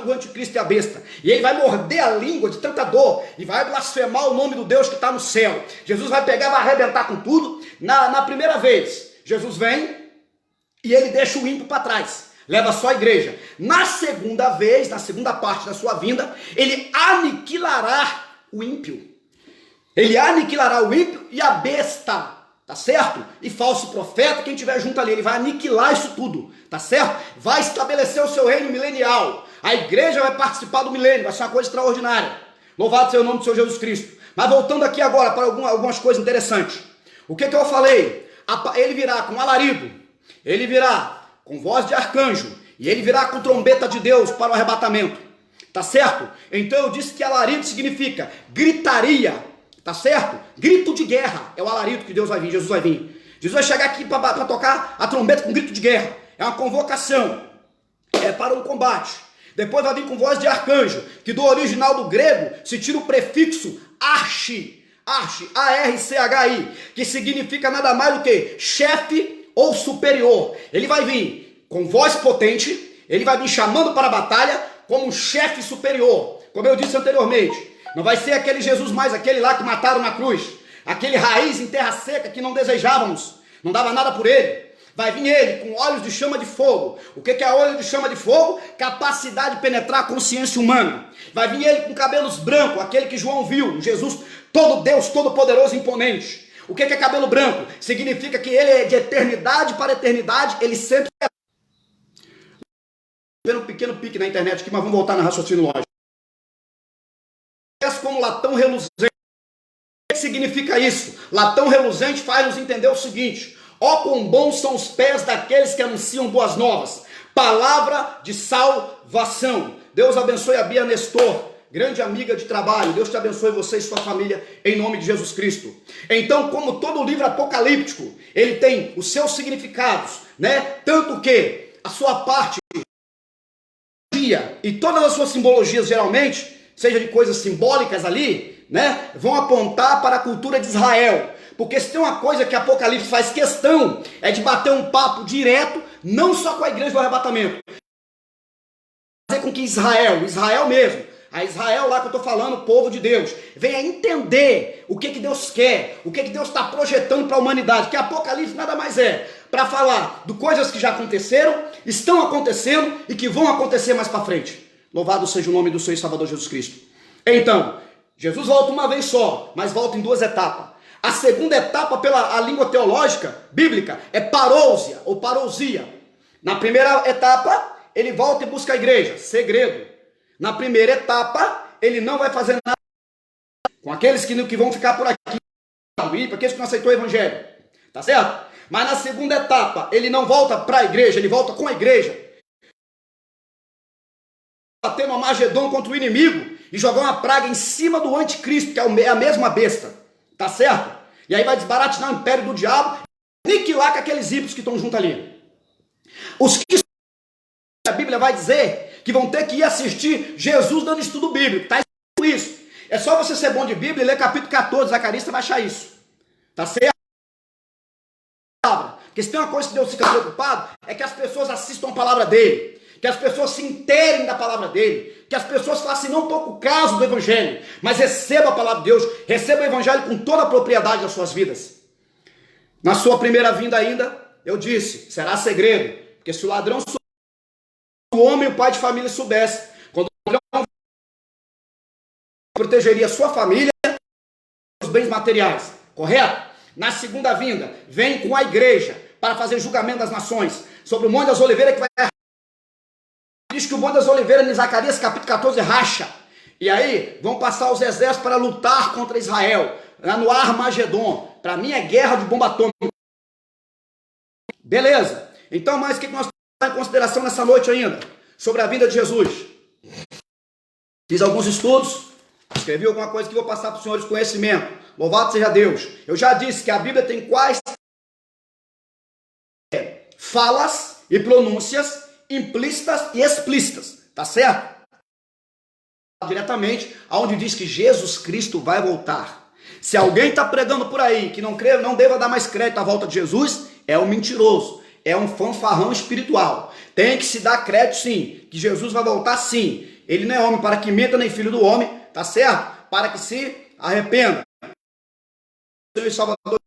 Speaker 1: o anticristo e a besta. E ele vai morder a língua de tanta dor e vai blasfemar o nome do Deus que está no céu. Jesus vai pegar, vai arrebentar com tudo. Na primeira vez, Jesus vem e ele deixa o ímpio para trás. Leva só a igreja. Na segunda vez, na segunda parte da sua vinda, ele aniquilará o ímpio. Ele aniquilará o ímpio e a besta. Tá certo? E falso profeta, quem tiver junto ali, ele vai aniquilar isso tudo, tá certo? Vai estabelecer o seu reino milenial. A igreja vai participar do milênio, vai ser uma coisa extraordinária. Louvado seja o nome do Senhor Jesus Cristo. Mas voltando aqui agora para algumas coisas interessantes. O que eu falei? Ele virá com alarido, ele virá com voz de arcanjo, e ele virá com trombeta de Deus para o arrebatamento. Tá certo? Então eu disse que alarido significa gritaria. Tá certo? Grito de guerra. É o alarido que Deus vai vir, Jesus vai vir. Jesus vai chegar aqui para tocar a trombeta com grito de guerra. É uma convocação. É para um combate. Depois vai vir com voz de arcanjo, que do original do grego se tira o prefixo archi. Archi, A-R-C-H-I, que significa nada mais do que chefe ou superior. Ele vai vir com voz potente, ele vai vir chamando para a batalha como um chefe superior. Como eu disse anteriormente. Não vai ser aquele Jesus mais, aquele lá que mataram na cruz. Aquele raiz em terra seca que não desejávamos. Não dava nada por ele. Vai vir ele com olhos de chama de fogo. O que é olho de chama de fogo? Capacidade de penetrar a consciência humana. Vai vir ele com cabelos brancos, aquele que João viu. Jesus, todo Deus, todo poderoso e imponente. O que é cabelo branco? Significa que ele é de eternidade para eternidade. Ele sempre é. Vendo um pequeno pique na internet aqui, mas vamos voltar no raciocínio lógico. Como latão reluzente. O que significa isso? Latão reluzente faz nos entender o seguinte: ó quão bons são os pés daqueles que anunciam boas novas. Palavra de salvação. Deus abençoe a Bia Nestor. grande amiga de trabalho. Deus te abençoe, você e sua família, em nome de Jesus Cristo. Então, como todo livro apocalíptico, ele tem os seus significados, né? Tanto que a sua parte e todas as suas simbologias, geralmente, seja de coisas simbólicas ali, né? Vão apontar para a cultura de Israel. Porque se tem uma coisa que Apocalipse faz questão, é de bater um papo direto, não só com a igreja do arrebatamento, fazer com que Israel mesmo, a Israel lá que eu estou falando, o povo de Deus, venha entender o que Deus quer, o que Deus está projetando para a humanidade, que Apocalipse nada mais é para falar de coisas que já aconteceram, estão acontecendo e que vão acontecer mais para frente. Louvado seja o nome do Senhor e Salvador Jesus Cristo. Então, Jesus volta uma vez só, mas volta em duas etapas. A segunda etapa, pela língua teológica, bíblica, é parousia ou parousia. Na primeira etapa, ele volta e busca a igreja, segredo. Na primeira etapa, ele não vai fazer nada com aqueles que vão ficar por aqui, para aqueles que não aceitou o evangelho, tá certo? Mas na segunda etapa, ele não volta para a igreja, ele volta com a igreja. Bater no Armagedon contra o inimigo e jogar uma praga em cima do anticristo, que é a mesma besta, tá certo? E aí vai desbaratinar o império do diabo, aniquilar com aqueles ímpios que estão junto ali. Os que a Bíblia vai dizer que vão ter que ir assistir Jesus dando estudo bíblico, tá escrito isso. É só você ser bom de Bíblia e ler capítulo 14 de Zacarias, você vai achar isso, tá certo? Porque se tem uma coisa que Deus fica preocupado, é que as pessoas assistam a palavra dele, que as pessoas se inteirem da palavra dele, que as pessoas façam não pouco caso do evangelho, mas recebam a palavra de Deus, recebam o evangelho com toda a propriedade das suas vidas. Na sua primeira vinda ainda, eu disse, será segredo, porque se o ladrão soubesse, o homem e o pai de família soubesse, quando o ladrão protegeria a sua família e os bens materiais, correto? Na segunda vinda, vem com a igreja para fazer julgamento das nações, sobre o Monte das Oliveiras que vai... Diz que o Monte das Oliveiras, em Zacarias capítulo 14, racha. E aí vão passar os exércitos para lutar contra Israel, lá no Armagedon. Para mim é guerra de bomba atômica. Beleza. Então, mais o que nós temos em consideração nessa noite ainda? Sobre a vinda de Jesus. Fiz alguns estudos, escrevi alguma coisa que vou passar para os senhores conhecimento. Louvado seja Deus. Eu já disse que a Bíblia tem quais falas e pronúncias implícitas e explícitas, tá certo? Diretamente, aonde diz que Jesus Cristo vai voltar. Se alguém está pregando por aí que não crê, não deva dar mais crédito à volta de Jesus, é um mentiroso, é um fanfarrão espiritual. Tem que se dar crédito sim, que Jesus vai voltar sim. Ele não é homem para que minta, nem filho do homem, tá certo? Para que se arrependa. Senhor e Salvador,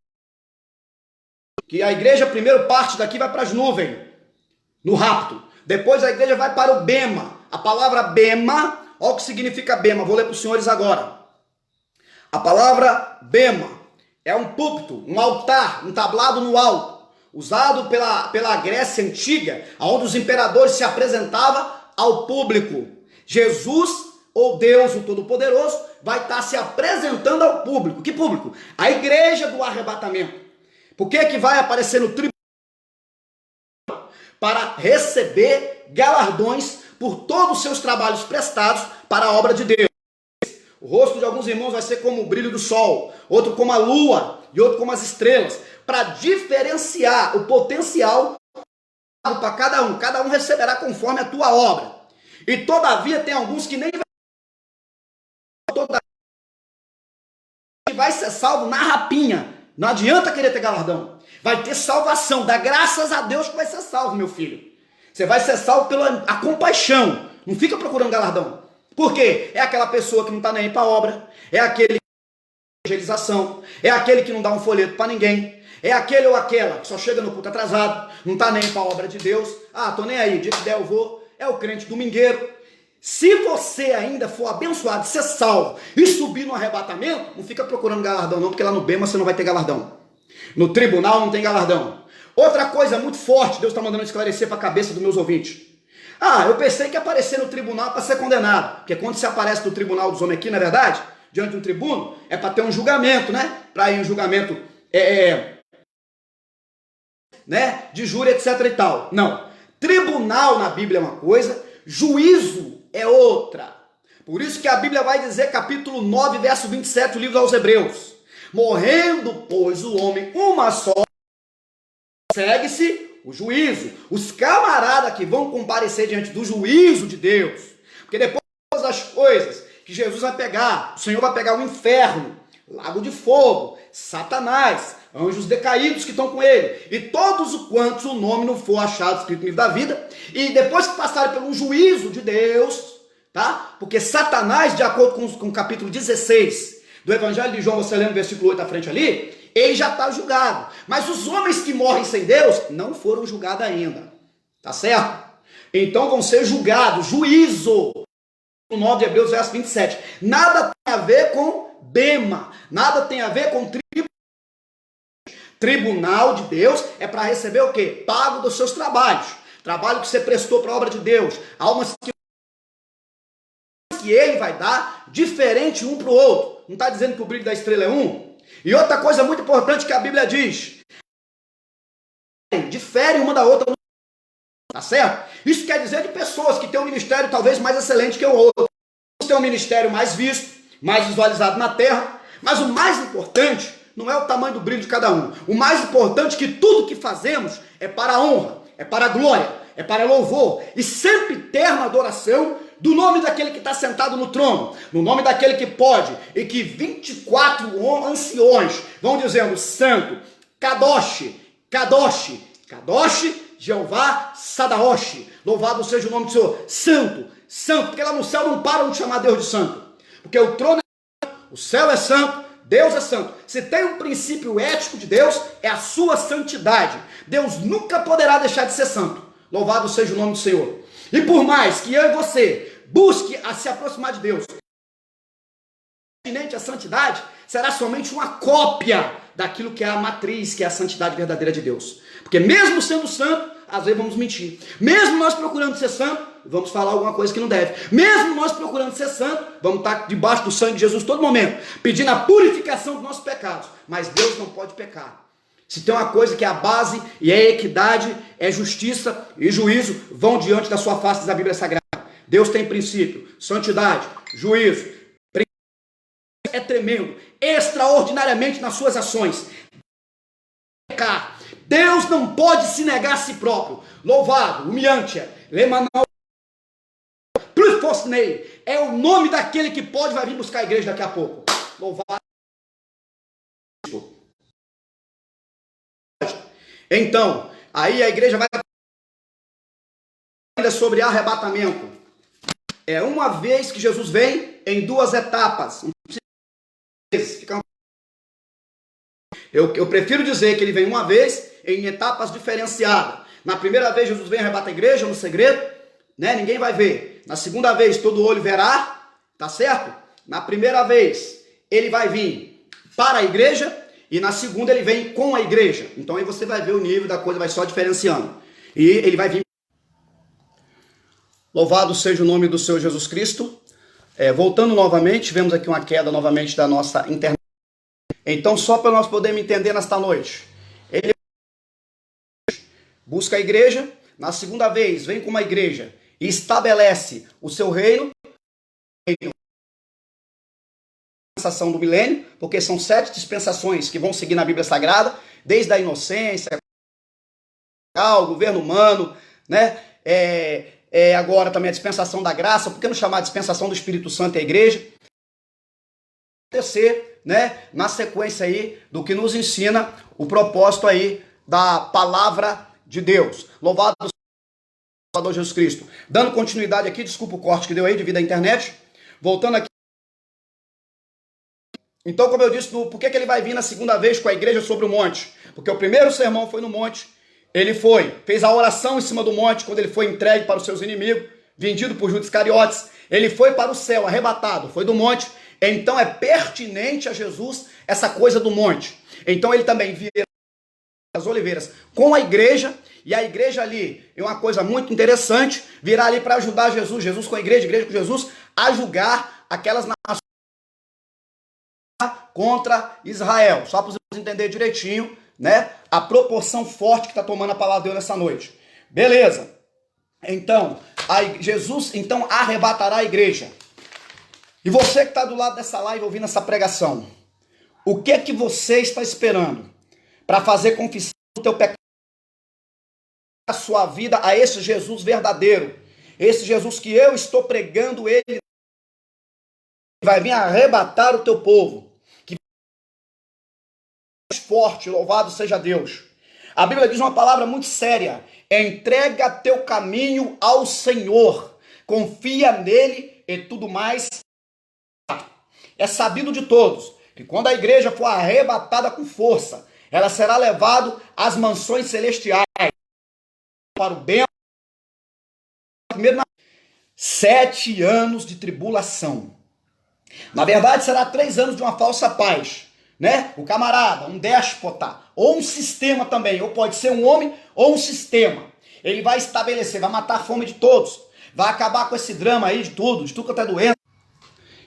Speaker 1: que a igreja primeiro parte daqui vai para as nuvens, no rapto. Depois a igreja vai para o bema. A palavra bema, olha o que significa bema, vou ler para os senhores agora. A palavra bema é um púlpito, um altar, um tablado no alto, usado pela Grécia antiga, onde os imperadores se apresentavam ao público. Jesus, ou Deus, o Todo-Poderoso, vai estar se apresentando ao público. Que público? A igreja do arrebatamento. Por que vai aparecer no tribunal? Para receber galardões por todos os seus trabalhos prestados para a obra de Deus. O rosto de alguns irmãos vai ser como o brilho do sol, outro como a lua e outro como as estrelas, para diferenciar o potencial para cada um. Cada um receberá conforme a tua obra. E todavia tem alguns que nem vai ser salvo na rapinha. Não adianta querer ter galardão. Vai ter salvação. Dá graças a Deus que vai ser salvo, meu filho. Você vai ser salvo pela a compaixão. Não fica procurando galardão. Por quê? É aquela pessoa que não está nem aí para a obra. É aquele que não tem evangelização. É aquele que não dá um folheto para ninguém. É aquele ou aquela que só chega no culto atrasado. Não está nem para a obra de Deus. Ah, tô nem aí. Dia que der eu vou. É o crente domingueiro. Se você ainda for abençoado, ser salvo e subir no arrebatamento, não fica procurando galardão não, porque lá no bema você não vai ter galardão. No tribunal não tem galardão. Outra coisa muito forte, Deus está mandando esclarecer para a cabeça dos meus ouvintes. Ah, eu pensei que ia aparecer no tribunal para ser condenado. Porque quando você aparece no tribunal dos homens aqui, na verdade, diante de um tribuno, é para ter um julgamento, né? Para ir um julgamento né? De júri, etc e tal. Não. Tribunal na Bíblia é uma coisa, juízo é outra. Por isso que a Bíblia vai dizer, capítulo 9, verso 27, o livro aos Hebreus. Morrendo, pois, o homem uma só, segue-se o juízo. Os camaradas que vão comparecer diante do juízo de Deus. Porque depois das coisas que Jesus vai pegar, o Senhor vai pegar o inferno, lago de fogo, Satanás, anjos decaídos que estão com ele, e todos os quantos o nome não for achado escrito no livro da vida, e depois que passarem pelo juízo de Deus, tá? Porque Satanás, de acordo com o capítulo 16 do Evangelho de João, você lendo o versículo 8 à frente ali, ele já está julgado. Mas os homens que morrem sem Deus não foram julgados ainda, tá certo? Então vão ser julgados, juízo. O 9 de Hebreus, verso 27. Nada tem a ver com bema, nada tem a ver com tribunal de Deus, é para receber o quê? Pago dos seus trabalhos. Trabalho que você prestou para a obra de Deus. Almas que ele vai dar, diferente um para o outro. Não está dizendo que o brilho da estrela é um? E outra coisa muito importante que a Bíblia diz. Difere uma da outra. Tá certo? Isso quer dizer de pessoas que têm um ministério talvez mais excelente que o outro. Uns têm um ministério mais visto, mais visualizado na terra. Mas o mais importante não é o tamanho do brilho de cada um. O mais importante é que tudo que fazemos é para a honra, é para a glória, é para louvor. E sempre terna adoração do nome daquele que está sentado no trono, no nome daquele que pode, e que 24 anciões vão dizendo: Santo, Kadosh, Kadosh, Kadosh, Jeová Sadaosh, louvado seja o nome do Senhor. Santo, Santo, porque lá no céu não param de chamar Deus de santo, porque o trono é santo, o céu é santo, Deus é santo. Se tem um princípio ético de Deus, é a sua santidade. Deus nunca poderá deixar de ser santo. Louvado seja o nome do Senhor. E por mais que eu e você busque a se aproximar de Deus, a santidade será somente uma cópia daquilo que é a matriz, que é a santidade verdadeira de Deus. Porque mesmo sendo santo, às vezes vamos mentir. Mesmo nós procurando ser santo, vamos falar alguma coisa que não deve. Mesmo nós procurando ser santo, vamos estar debaixo do sangue de Jesus todo momento, pedindo a purificação dos nossos pecados. Mas Deus não pode pecar. Se tem uma coisa que é a base e é equidade, é justiça e juízo, vão diante da sua face da Bíblia Sagrada. Deus tem princípio, santidade, juízo. É tremendo, extraordinariamente nas suas ações. Deus não pode se negar a si próprio. Louvado, humilhante, Lemanal, Plufosnei, é o nome daquele que pode vai vir buscar a igreja daqui a pouco. Louvado. Então, aí a igreja vai ainda sobre arrebatamento. É uma vez que Jesus vem em duas etapas. Eu prefiro dizer que ele vem uma vez em etapas diferenciadas. Na primeira vez Jesus vem arrebatar a igreja no segredo, né? Ninguém vai ver. Na segunda vez todo olho verá, tá certo? Na primeira vez ele vai vir para a igreja e na segunda ele vem com a igreja. Então aí você vai ver o nível da coisa, vai só diferenciando. E ele vai vir. Louvado seja o nome do Senhor Jesus Cristo. Voltando novamente, vemos aqui uma queda novamente da nossa internet. Então, só para nós podermos entender nesta noite, ele busca a igreja, na segunda vez vem com uma igreja e estabelece o seu reino, dispensação do milênio, porque são 7 dispensações que vão seguir na Bíblia Sagrada, desde a inocência, o governo humano, né? Agora também a dispensação da graça, por que não chamar a dispensação do Espírito Santo e a igreja? Acontecer, né, na sequência aí do que nos ensina o propósito aí da palavra de Deus. Louvado seja o Salvador Jesus Cristo. Dando continuidade aqui, desculpa o corte que deu aí devido à internet. Voltando aqui. Então, como eu disse, por que ele vai vir na segunda vez com a igreja sobre o monte? Porque o primeiro sermão foi no monte. Ele fez a oração em cima do monte, quando ele foi entregue para os seus inimigos, vendido por Judas Iscariotes. Ele foi para o céu, arrebatado, foi do monte. Então é pertinente a Jesus essa coisa do monte. Então ele também virá as oliveiras com a igreja, e a igreja ali é uma coisa muito interessante, virá ali para ajudar Jesus, Jesus com a igreja com Jesus, a julgar aquelas nações contra Israel. Só para vocês entenderem direitinho, né, a proporção forte que está tomando a palavra de Deus nessa noite. Beleza. Então, Jesus então arrebatará a igreja. E você que está do lado dessa live ouvindo essa pregação, o que é que você está esperando para fazer confissão do teu pecado, a sua vida a esse Jesus verdadeiro, esse Jesus que eu estou pregando, ele vai vir arrebatar o teu povo, que é forte, louvado seja Deus. A Bíblia diz uma palavra muito séria: entrega teu caminho ao Senhor, confia nele e tudo mais. É sabido de todos que quando a igreja for arrebatada com força, ela será levada às mansões celestiais, para o bem. Primeiro, 7 anos de tribulação. Na verdade, será 3 anos de uma falsa paz, né? O camarada, um déspota, ou um sistema também, ou pode ser um homem ou um sistema. Ele vai estabelecer, vai matar a fome de todos, vai acabar com esse drama aí de tudo quanto é doença.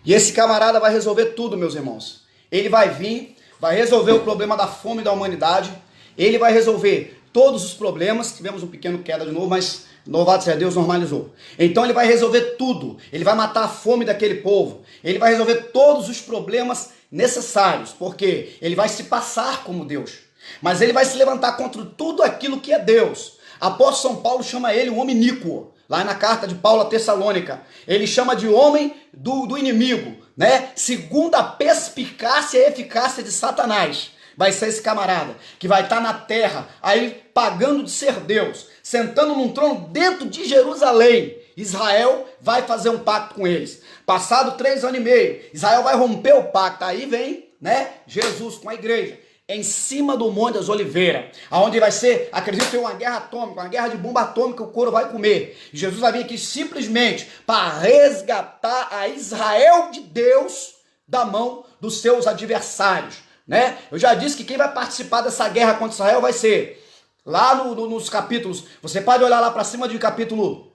Speaker 1: E esse camarada vai resolver tudo, meus irmãos. Ele vai vir, vai resolver o problema da fome da humanidade, ele vai resolver todos os problemas. Tivemos um pequeno queda de novo, mas louvado seja Deus, normalizou. Então ele vai resolver tudo, ele vai matar a fome daquele povo, ele vai resolver todos os problemas necessários, porque ele vai se passar como Deus, mas ele vai se levantar contra tudo aquilo que é Deus. Apóstolo São Paulo chama ele um homem iníquo, lá na carta de Paulo a Tessalônica, ele chama de homem do inimigo, né? Segundo a perspicácia e eficácia de Satanás. Vai ser esse camarada que vai estar na terra, aí pagando de ser Deus, sentando num trono dentro de Jerusalém. Israel vai fazer um pacto com eles. Passado 3 anos e meio, Israel vai romper o pacto. Aí vem, né, Jesus com a igreja, em cima do Monte das Oliveiras, aonde vai ser, acredito eu, uma guerra atômica, uma guerra de bomba atômica, o couro vai comer. E Jesus vai vir aqui simplesmente para resgatar a Israel de Deus da mão dos seus adversários, né? Eu já disse que quem vai participar dessa guerra contra Israel vai ser, lá nos capítulos, você pode olhar lá para cima de capítulo,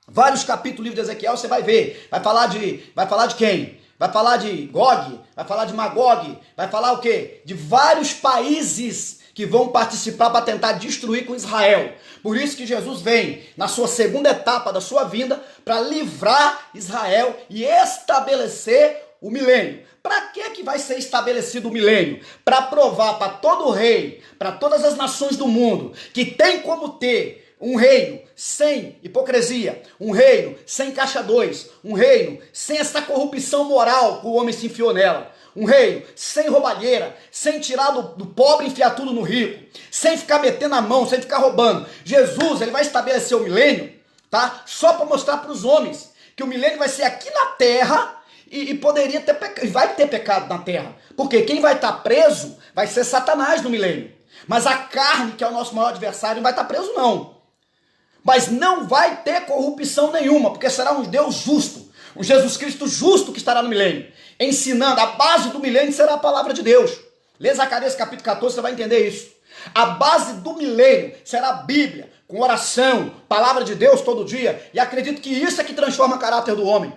Speaker 1: vários capítulos do livro de Ezequiel, você vai ver, vai falar de quem? Vai falar de Gog, vai falar de Magog, vai falar o quê? De vários países que vão participar para tentar destruir com Israel. Por isso que Jesus vem na sua segunda etapa da sua vinda para livrar Israel e estabelecer o milênio. Para que vai ser estabelecido o milênio? Para provar para todo rei, para todas as nações do mundo, que tem como ter um reino sem hipocrisia, um reino sem caixa dois, um reino sem essa corrupção moral que o homem se enfiou nela, um reino sem roubalheira, sem tirar do pobre e enfiar tudo no rico, sem ficar metendo a mão, sem ficar roubando. Jesus, ele vai estabelecer o milênio, tá? Só para mostrar para os homens que o milênio vai ser aqui na terra. E poderia ter pecado, vai ter pecado na terra, porque quem vai estar preso vai ser Satanás no milênio, mas a carne, que é o nosso maior adversário, não vai estar preso não, mas não vai ter corrupção nenhuma, porque será um Deus justo, um Jesus Cristo justo que estará no milênio, ensinando. A base do milênio será a palavra de Deus. Lê Zacarias capítulo 14, você vai entender isso. A base do milênio será a Bíblia, com oração, palavra de Deus todo dia, e acredito que isso é que transforma o caráter do homem.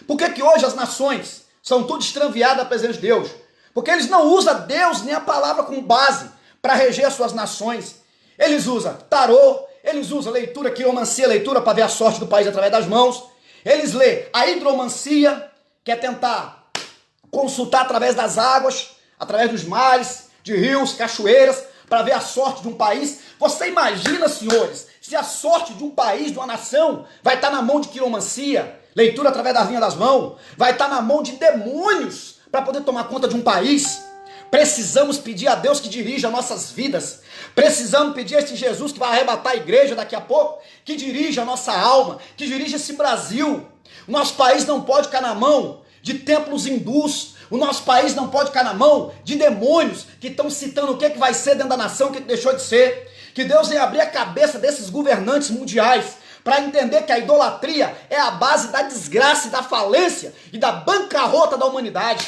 Speaker 1: Por que hoje as nações são tudo extraviadas da presença de Deus? Porque eles não usam Deus nem a palavra como base para reger as suas nações. Eles usam tarô, eles usam leitura, quiromancia, leitura para ver a sorte do país através das mãos. Eles lêem a hidromancia, que é tentar consultar através das águas, através dos mares, de rios, cachoeiras, para ver a sorte de um país. Você imagina, senhores, se a sorte de um país, de uma nação, vai estar na mão de quiromancia, leitura através das linhas das mãos, vai estar na mão de demônios para poder tomar conta de um país. Precisamos pedir a Deus que dirija nossas vidas. Precisamos pedir a este Jesus que vai arrebatar a igreja daqui a pouco, que dirija a nossa alma, que dirija esse Brasil. O nosso país não pode ficar na mão de templos hindus. O nosso país não pode ficar na mão de demônios que estão citando o que vai ser dentro da nação, o que deixou de ser. Que Deus venha abrir a cabeça desses governantes mundiais para entender que a idolatria é a base da desgraça e da falência e da bancarrota da humanidade.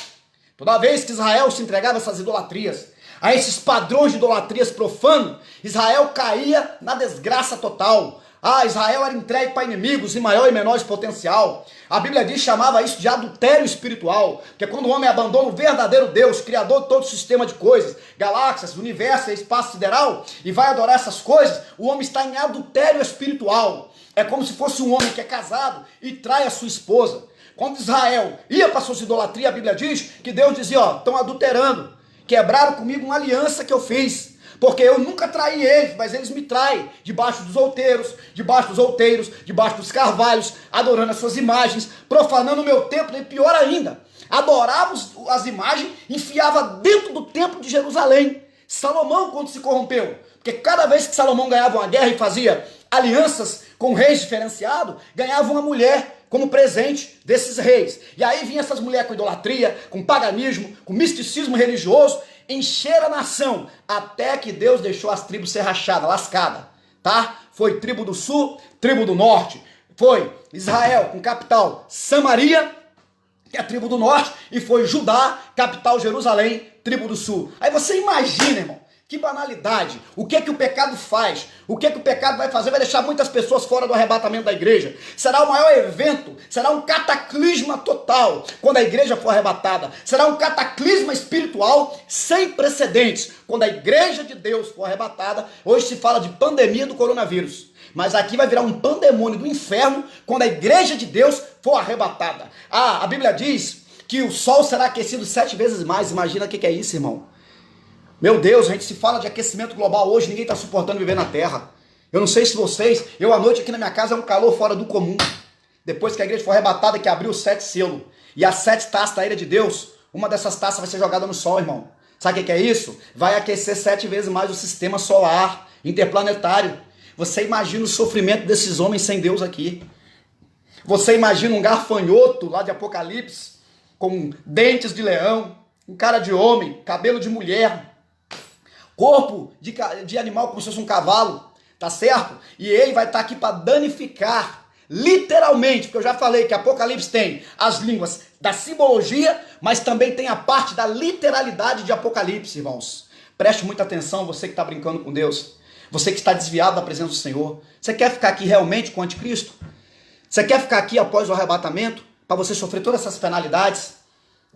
Speaker 1: Toda vez que Israel se entregava a essas idolatrias, a esses padrões de idolatrias profanos, Israel caía na desgraça total. Israel era entregue para inimigos em maior e menor potencial. A Bíblia diz, chamava isso de adultério espiritual, que é quando o homem abandona o verdadeiro Deus, criador de todo o sistema de coisas, galáxias, universo, espaço sideral, e vai adorar essas coisas. O homem está em adultério espiritual. É como se fosse um homem que é casado e trai a sua esposa. Quando Israel ia para suas idolatrias, a Bíblia diz que Deus dizia, ó, estão adulterando, quebraram comigo uma aliança que eu fiz, porque eu nunca traí eles, mas eles me traem, debaixo dos outeiros, debaixo dos carvalhos, adorando as suas imagens, profanando o meu templo, e pior ainda, adorava as imagens, enfiava dentro do templo de Jerusalém. Salomão, quando se corrompeu, porque cada vez que Salomão ganhava uma guerra e fazia alianças com reis diferenciados, ganhava uma mulher como presente desses reis. E aí vinha essas mulheres com idolatria, com paganismo, com misticismo religioso, encher a nação, até que Deus deixou as tribos ser rachadas, lascadas, tá? Foi tribo do sul, tribo do norte, foi Israel com capital Samaria, que é a tribo do norte, e foi Judá, capital Jerusalém, tribo do sul. Aí você imagina, irmão, que banalidade, o que o pecado faz, o que o pecado vai fazer, vai deixar muitas pessoas fora do arrebatamento da igreja. Será o maior evento, será um cataclisma total quando a igreja for arrebatada, será um cataclisma espiritual sem precedentes quando a igreja de Deus for arrebatada. Hoje se fala de pandemia do coronavírus, mas aqui vai virar um pandemônio do inferno quando a igreja de Deus for arrebatada. A Bíblia diz que o sol será aquecido 7 vezes mais. Imagina o que é isso, irmão. Meu Deus, a gente se fala de aquecimento global hoje, ninguém está suportando viver na Terra. Eu não sei se vocês, eu à noite aqui na minha casa é um calor fora do comum. Depois que a igreja for arrebatada, que abriu os 7 selos e as 7 taças da ira de Deus, uma dessas taças vai ser jogada no sol, irmão. Sabe o que é isso? Vai aquecer 7 vezes mais o sistema solar interplanetário. Você imagina o sofrimento desses homens sem Deus aqui. Você imagina um gafanhoto lá de Apocalipse, com dentes de leão, um cara de homem, cabelo de mulher, corpo de animal como se fosse um cavalo, tá certo? E ele vai estar aqui para danificar, literalmente, porque eu já falei que Apocalipse tem as línguas da simbologia, mas também tem a parte da literalidade de Apocalipse, irmãos. Preste muita atenção, você que está brincando com Deus, você que está desviado da presença do Senhor. Você quer ficar aqui realmente com o anticristo? Você quer ficar aqui após o arrebatamento, para você sofrer todas essas penalidades?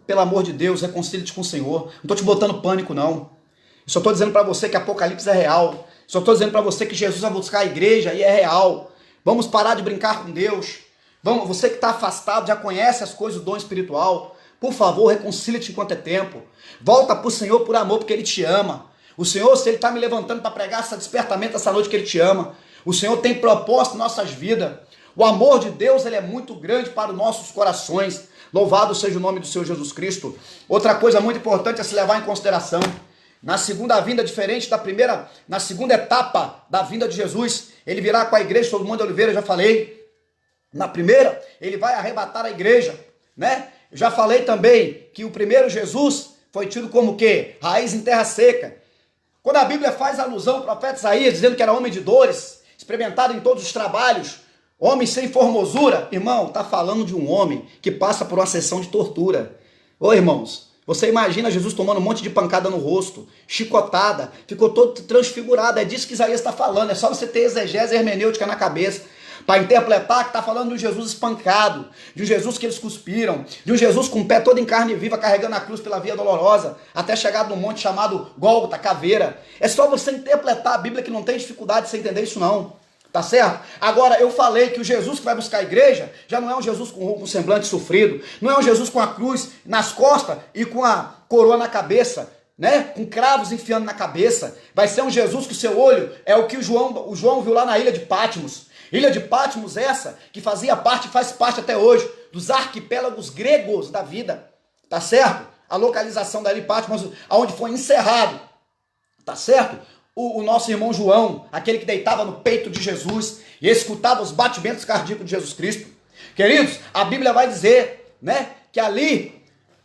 Speaker 1: Pelo amor de Deus, reconcilie-te com o Senhor. Não estou te botando pânico, não. Eu só estou dizendo para você que Apocalipse é real. Só estou dizendo para você que Jesus vai buscar a igreja e é real. Vamos parar de brincar com Deus. Vamos, você que está afastado, já conhece as coisas do dom espiritual. Por favor, reconcilie-te enquanto é tempo. Volta para o Senhor por amor, porque Ele te ama. O Senhor, se Ele está me levantando para pregar esse despertamento essa noite, que Ele te ama. O Senhor tem propósito em nossas vidas. O amor de Deus, ele é muito grande para os nossos corações. Louvado seja o nome do Senhor Jesus Cristo. Outra coisa muito importante a se levar em consideração. Na segunda vinda, diferente da primeira, na segunda etapa da vinda de Jesus, ele virá com a igreja, todo mundo de Oliveira, já falei. Na primeira, ele vai arrebatar a igreja, né? Eu já falei também que o primeiro Jesus foi tido como o quê? Raiz em terra seca. Quando a Bíblia faz alusão ao profeta Isaías, dizendo que era homem de dores, experimentado em todos os trabalhos, homem sem formosura, irmão, está falando de um homem que passa por uma sessão de tortura. Ô irmãos, você imagina Jesus tomando um monte de pancada no rosto, chicotada, ficou todo transfigurado. É disso que Isaías está falando. É só você ter exegese hermenêutica na cabeça para interpretar que está falando de um Jesus espancado, de um Jesus que eles cuspiram, de um Jesus com o pé todo em carne viva, carregando a cruz pela via dolorosa, até chegar num monte chamado Gólgota, caveira. É só você interpretar a Bíblia, que não tem dificuldade de você entender isso não. Tá certo? Agora, eu falei que o Jesus que vai buscar a igreja já não é um Jesus com semblante sofrido, não é um Jesus com a cruz nas costas e com a coroa na cabeça, né? Com cravos enfiando na cabeça. Vai ser um Jesus que o seu olho é o que o João viu lá na ilha de Patmos. Ilha de Patmos essa, que fazia parte e faz parte até hoje dos arquipélagos gregos da vida. Tá certo? A localização da ilha de Patmos, onde foi encerrado. Tá certo? O nosso irmão João, aquele que deitava no peito de Jesus e escutava os batimentos cardíacos de Jesus Cristo. Queridos, a Bíblia vai dizer, né, que ali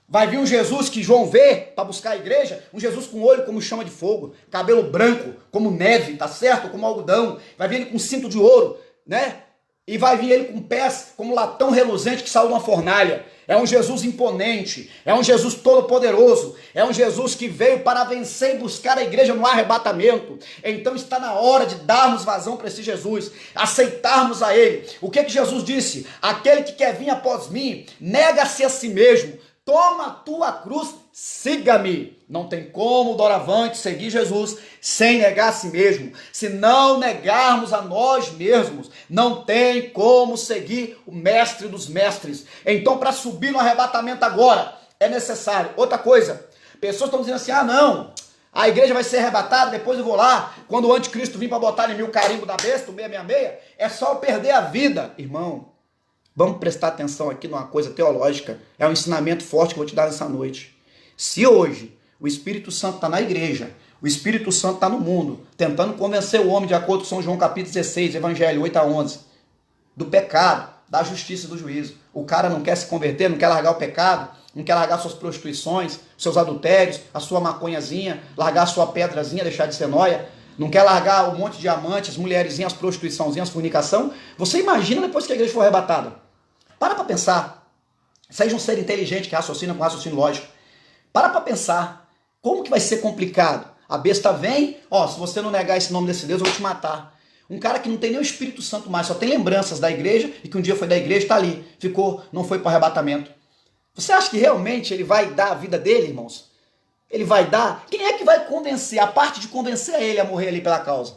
Speaker 1: vai vir um Jesus que João vê para buscar a igreja, um Jesus com olho como chama de fogo, cabelo branco como neve, tá certo? Como algodão. Vai vir ele com cinto de ouro, né? E vai vir ele com pés como latão reluzente que saiu de uma fornalha. É um Jesus imponente, é um Jesus todo-poderoso, é um Jesus que veio para vencer e buscar a igreja no arrebatamento. Então está na hora de darmos vazão para esse Jesus, aceitarmos a Ele. O que Jesus disse? Aquele que quer vir após mim, nega-se a si mesmo, toma a tua cruz, siga-me. Não tem como, doravante, seguir Jesus sem negar a si mesmo. Se não negarmos a nós mesmos, não tem como seguir o mestre dos mestres. Então, para subir no arrebatamento agora, é necessário. Outra coisa, pessoas estão dizendo assim, não, a igreja vai ser arrebatada, depois eu vou lá, quando o anticristo vir para botar em mim o carimbo da besta, o 666, é só eu perder a vida. Irmão, vamos prestar atenção aqui numa coisa teológica, é um ensinamento forte que eu vou te dar nessa noite. Se hoje o Espírito Santo está na igreja, o Espírito Santo está no mundo, tentando convencer o homem, de acordo com São João capítulo 16, Evangelho 8 a 11, do pecado, da justiça e do juízo. O cara não quer se converter, não quer largar o pecado, não quer largar suas prostituições, seus adultérios, a sua maconhazinha, largar a sua pedrazinha, deixar de ser nóia, não quer largar um monte de diamantes, mulherzinhas, prostituiçãozinhas, fornicação. Você imagina depois que a igreja for arrebatada? Para pensar. Seja um ser inteligente que raciocina com raciocínio lógico. Para pensar. Como que vai ser complicado? A besta vem, se você não negar esse nome desse Deus, eu vou te matar. Um cara que não tem nem o Espírito Santo mais, só tem lembranças da igreja, e que um dia foi da igreja, está ali, não foi para o arrebatamento. Você acha que realmente ele vai dar a vida dele, irmãos? Ele vai dar? Quem é que vai convencer, a parte de convencer a ele a morrer ali pela causa?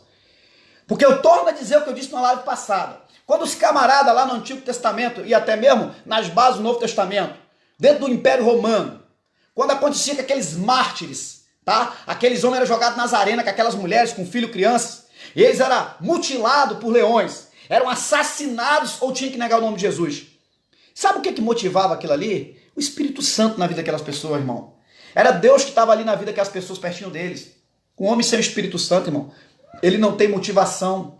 Speaker 1: Porque eu torno a dizer o que eu disse na live passada. Quando os camaradas lá no Antigo Testamento, e até mesmo nas bases do Novo Testamento, dentro do Império Romano, quando acontecia com aqueles mártires, tá? Aqueles homens eram jogados nas arenas com aquelas mulheres com filho, crianças, e eles eram mutilados por leões, eram assassinados ou tinham que negar o nome de Jesus. Sabe o que motivava aquilo ali? O Espírito Santo na vida daquelas pessoas, irmão. Era Deus que estava ali na vida daquelas pessoas pertinho deles. Um homem sem o Espírito Santo, irmão, ele não tem motivação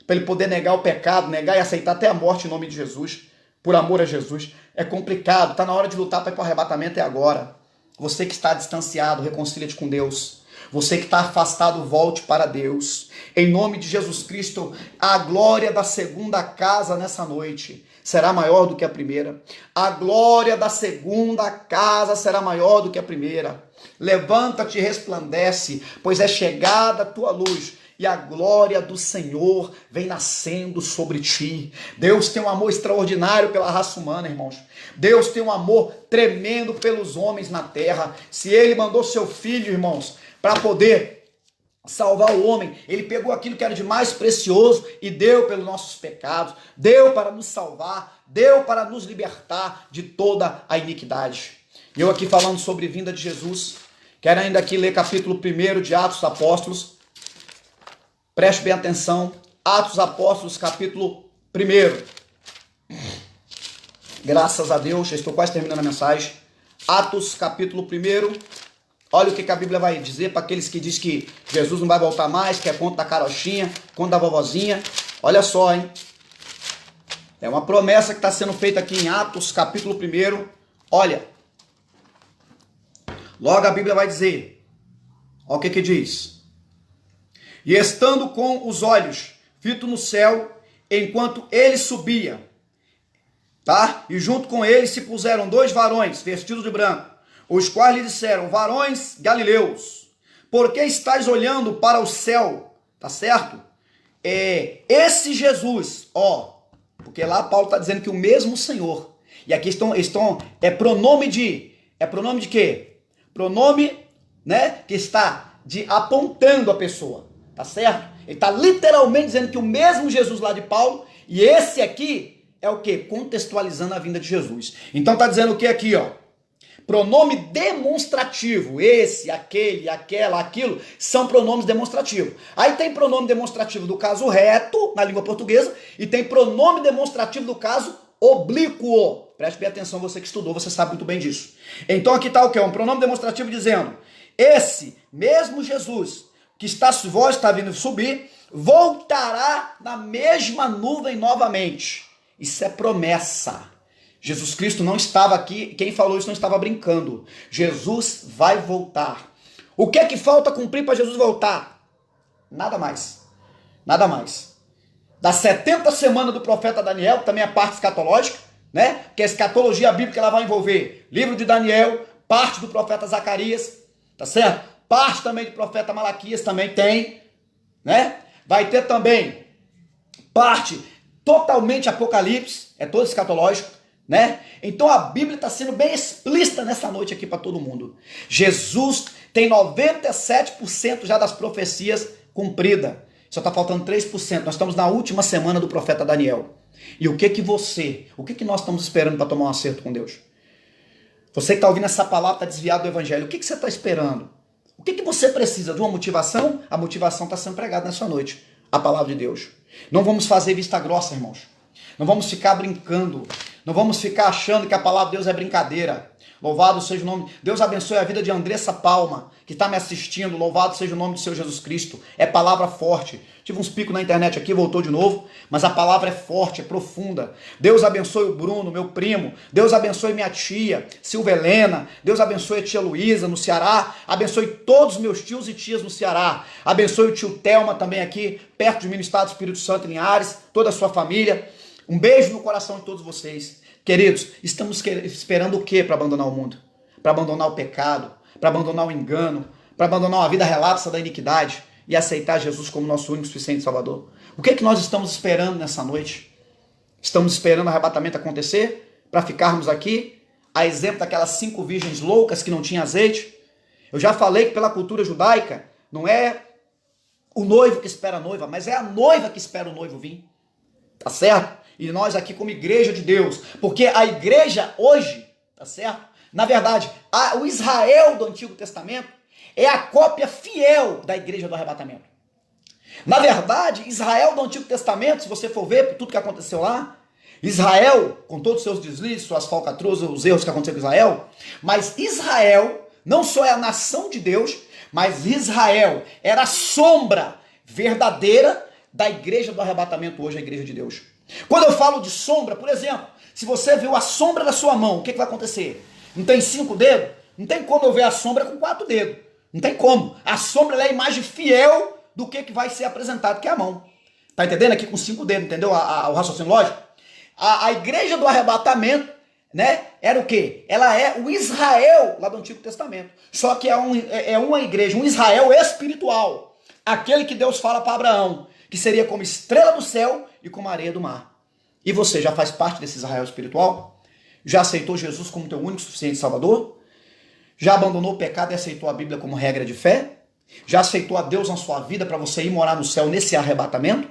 Speaker 1: para ele poder negar o pecado, negar e aceitar até a morte em nome de Jesus, por amor a Jesus. É complicado, está na hora de lutar para ir para o arrebatamento, é agora. Você que está distanciado, reconcilia-te com Deus. Você que está afastado, volte para Deus. Em nome de Jesus Cristo, a glória da segunda casa nessa noite será maior do que a primeira. A glória da segunda casa será maior do que a primeira. Levanta-te e resplandece, pois é chegada a tua luz, e a glória do Senhor vem nascendo sobre ti. Deus tem um amor extraordinário pela raça humana, irmãos. Deus tem um amor tremendo pelos homens na terra. Se Ele mandou seu Filho, irmãos, para poder salvar o homem, Ele pegou aquilo que era de mais precioso e deu pelos nossos pecados, deu para nos salvar, deu para nos libertar de toda a iniquidade. E eu aqui falando sobre a vinda de Jesus, quero ainda aqui ler capítulo 1 de Atos dos Apóstolos. Preste bem atenção, Atos dos Apóstolos, capítulo 1. Graças a Deus, já estou quase terminando a mensagem. Atos, capítulo 1. Olha o que a Bíblia vai dizer para aqueles que dizem que Jesus não vai voltar mais, que é conto da carochinha, conto da vovozinha. Olha só, hein? É uma promessa que está sendo feita aqui em Atos, capítulo 1. Olha, logo a Bíblia vai dizer, olha o que diz. E estando com os olhos fitos no céu, enquanto ele subia, tá? E junto com ele se puseram 2 varões vestidos de branco, os quais lhe disseram: varões galileus, por que estáis olhando para o céu? Tá certo? Esse Jesus, porque lá Paulo está dizendo que o mesmo Senhor, e aqui estão pronome de quê? Pronome, né, que está apontando a pessoa. Tá certo? Ele está literalmente dizendo que o mesmo Jesus lá de Paulo, e esse aqui é o que? Contextualizando a vinda de Jesus. Então está dizendo o que aqui, Pronome demonstrativo. Esse, aquele, aquela, aquilo, são pronomes demonstrativos. Aí tem pronome demonstrativo do caso reto, na língua portuguesa, e tem pronome demonstrativo do caso oblíquo. Preste bem atenção, você que estudou, você sabe muito bem disso. Então aqui está o que? Um pronome demonstrativo dizendo: esse mesmo Jesus que está vindo subir, voltará na mesma nuvem novamente. Isso é promessa. Jesus Cristo não estava aqui, quem falou isso não estava brincando. Jesus vai voltar. O que é que falta cumprir para Jesus voltar? Nada mais. Nada mais. Das 70 semanas do profeta Daniel, que também é parte escatológica, né? Que a escatologia bíblica ela vai envolver livro de Daniel, parte do profeta Zacarias, tá certo? Parte também do profeta Malaquias também tem, né? Vai ter também parte totalmente Apocalipse, é todo escatológico, né? Então a Bíblia está sendo bem explícita nessa noite aqui para todo mundo. Jesus tem 97% já das profecias cumpridas. Só está faltando 3%. Nós estamos na última semana do profeta Daniel. E o que nós estamos esperando para tomar um acerto com Deus? Você que está ouvindo essa palavra, está desviado do evangelho. O que você está esperando? O que você precisa? De uma motivação? A motivação está sendo pregada nessa noite. A palavra de Deus. Não vamos fazer vista grossa, irmãos. Não vamos ficar brincando. Não vamos ficar achando que a palavra de Deus é brincadeira. Louvado seja o nome. Deus abençoe a vida de Andressa Palma, que está me assistindo. Louvado seja o nome do Senhor Jesus Cristo. É palavra forte. Tive uns picos na internet aqui, voltou de novo. Mas a palavra é forte, é profunda. Deus abençoe o Bruno, meu primo. Deus abençoe minha tia, Silvia Helena. Deus abençoe a tia Luísa, no Ceará. Abençoe todos os meus tios e tias no Ceará. Abençoe o tio Telma também aqui, perto de mim no estado do Espírito Santo, em Linhares. Toda a sua família. Um beijo no coração de todos vocês. Queridos, estamos esperando o que para abandonar o mundo? Para abandonar o pecado, para abandonar o engano, para abandonar uma vida relapsa da iniquidade e aceitar Jesus como nosso único e suficiente Salvador? O que é que nós estamos esperando nessa noite? Estamos esperando o arrebatamento acontecer para ficarmos aqui, a exemplo daquelas 5 virgens loucas que não tinham azeite? Eu já falei que pela cultura judaica não é o noivo que espera a noiva, mas é a noiva que espera o noivo vir. Tá certo? E nós aqui como igreja de Deus, porque a igreja hoje, tá certo? Na verdade, o Israel do Antigo Testamento é a cópia fiel da igreja do arrebatamento. Na verdade, Israel do Antigo Testamento, se você for ver por tudo que aconteceu lá, Israel, com todos os seus deslizes, suas falcatruas, os erros que aconteceram com Israel, mas Israel não só é a nação de Deus, mas Israel era a sombra verdadeira da igreja do arrebatamento hoje, a igreja de Deus. Quando eu falo de sombra, por exemplo, se você viu a sombra da sua mão, o que vai acontecer? Não tem 5 dedos? Não tem como eu ver a sombra com 4 dedos. Não tem como. A sombra é a imagem fiel do que vai ser apresentado, que é a mão. Tá entendendo? Aqui com 5 dedos, entendeu o raciocínio lógico? A igreja do arrebatamento, né, era o quê? Ela é o Israel lá do Antigo Testamento. Só que é uma igreja, um Israel espiritual. Aquele que Deus fala para Abraão, que seria como estrela do céu e como areia do mar. E você já faz parte desse Israel espiritual? Já aceitou Jesus como teu único e suficiente Salvador? Já abandonou o pecado e aceitou a Bíblia como regra de fé? Já aceitou a Deus na sua vida para você ir morar no céu nesse arrebatamento?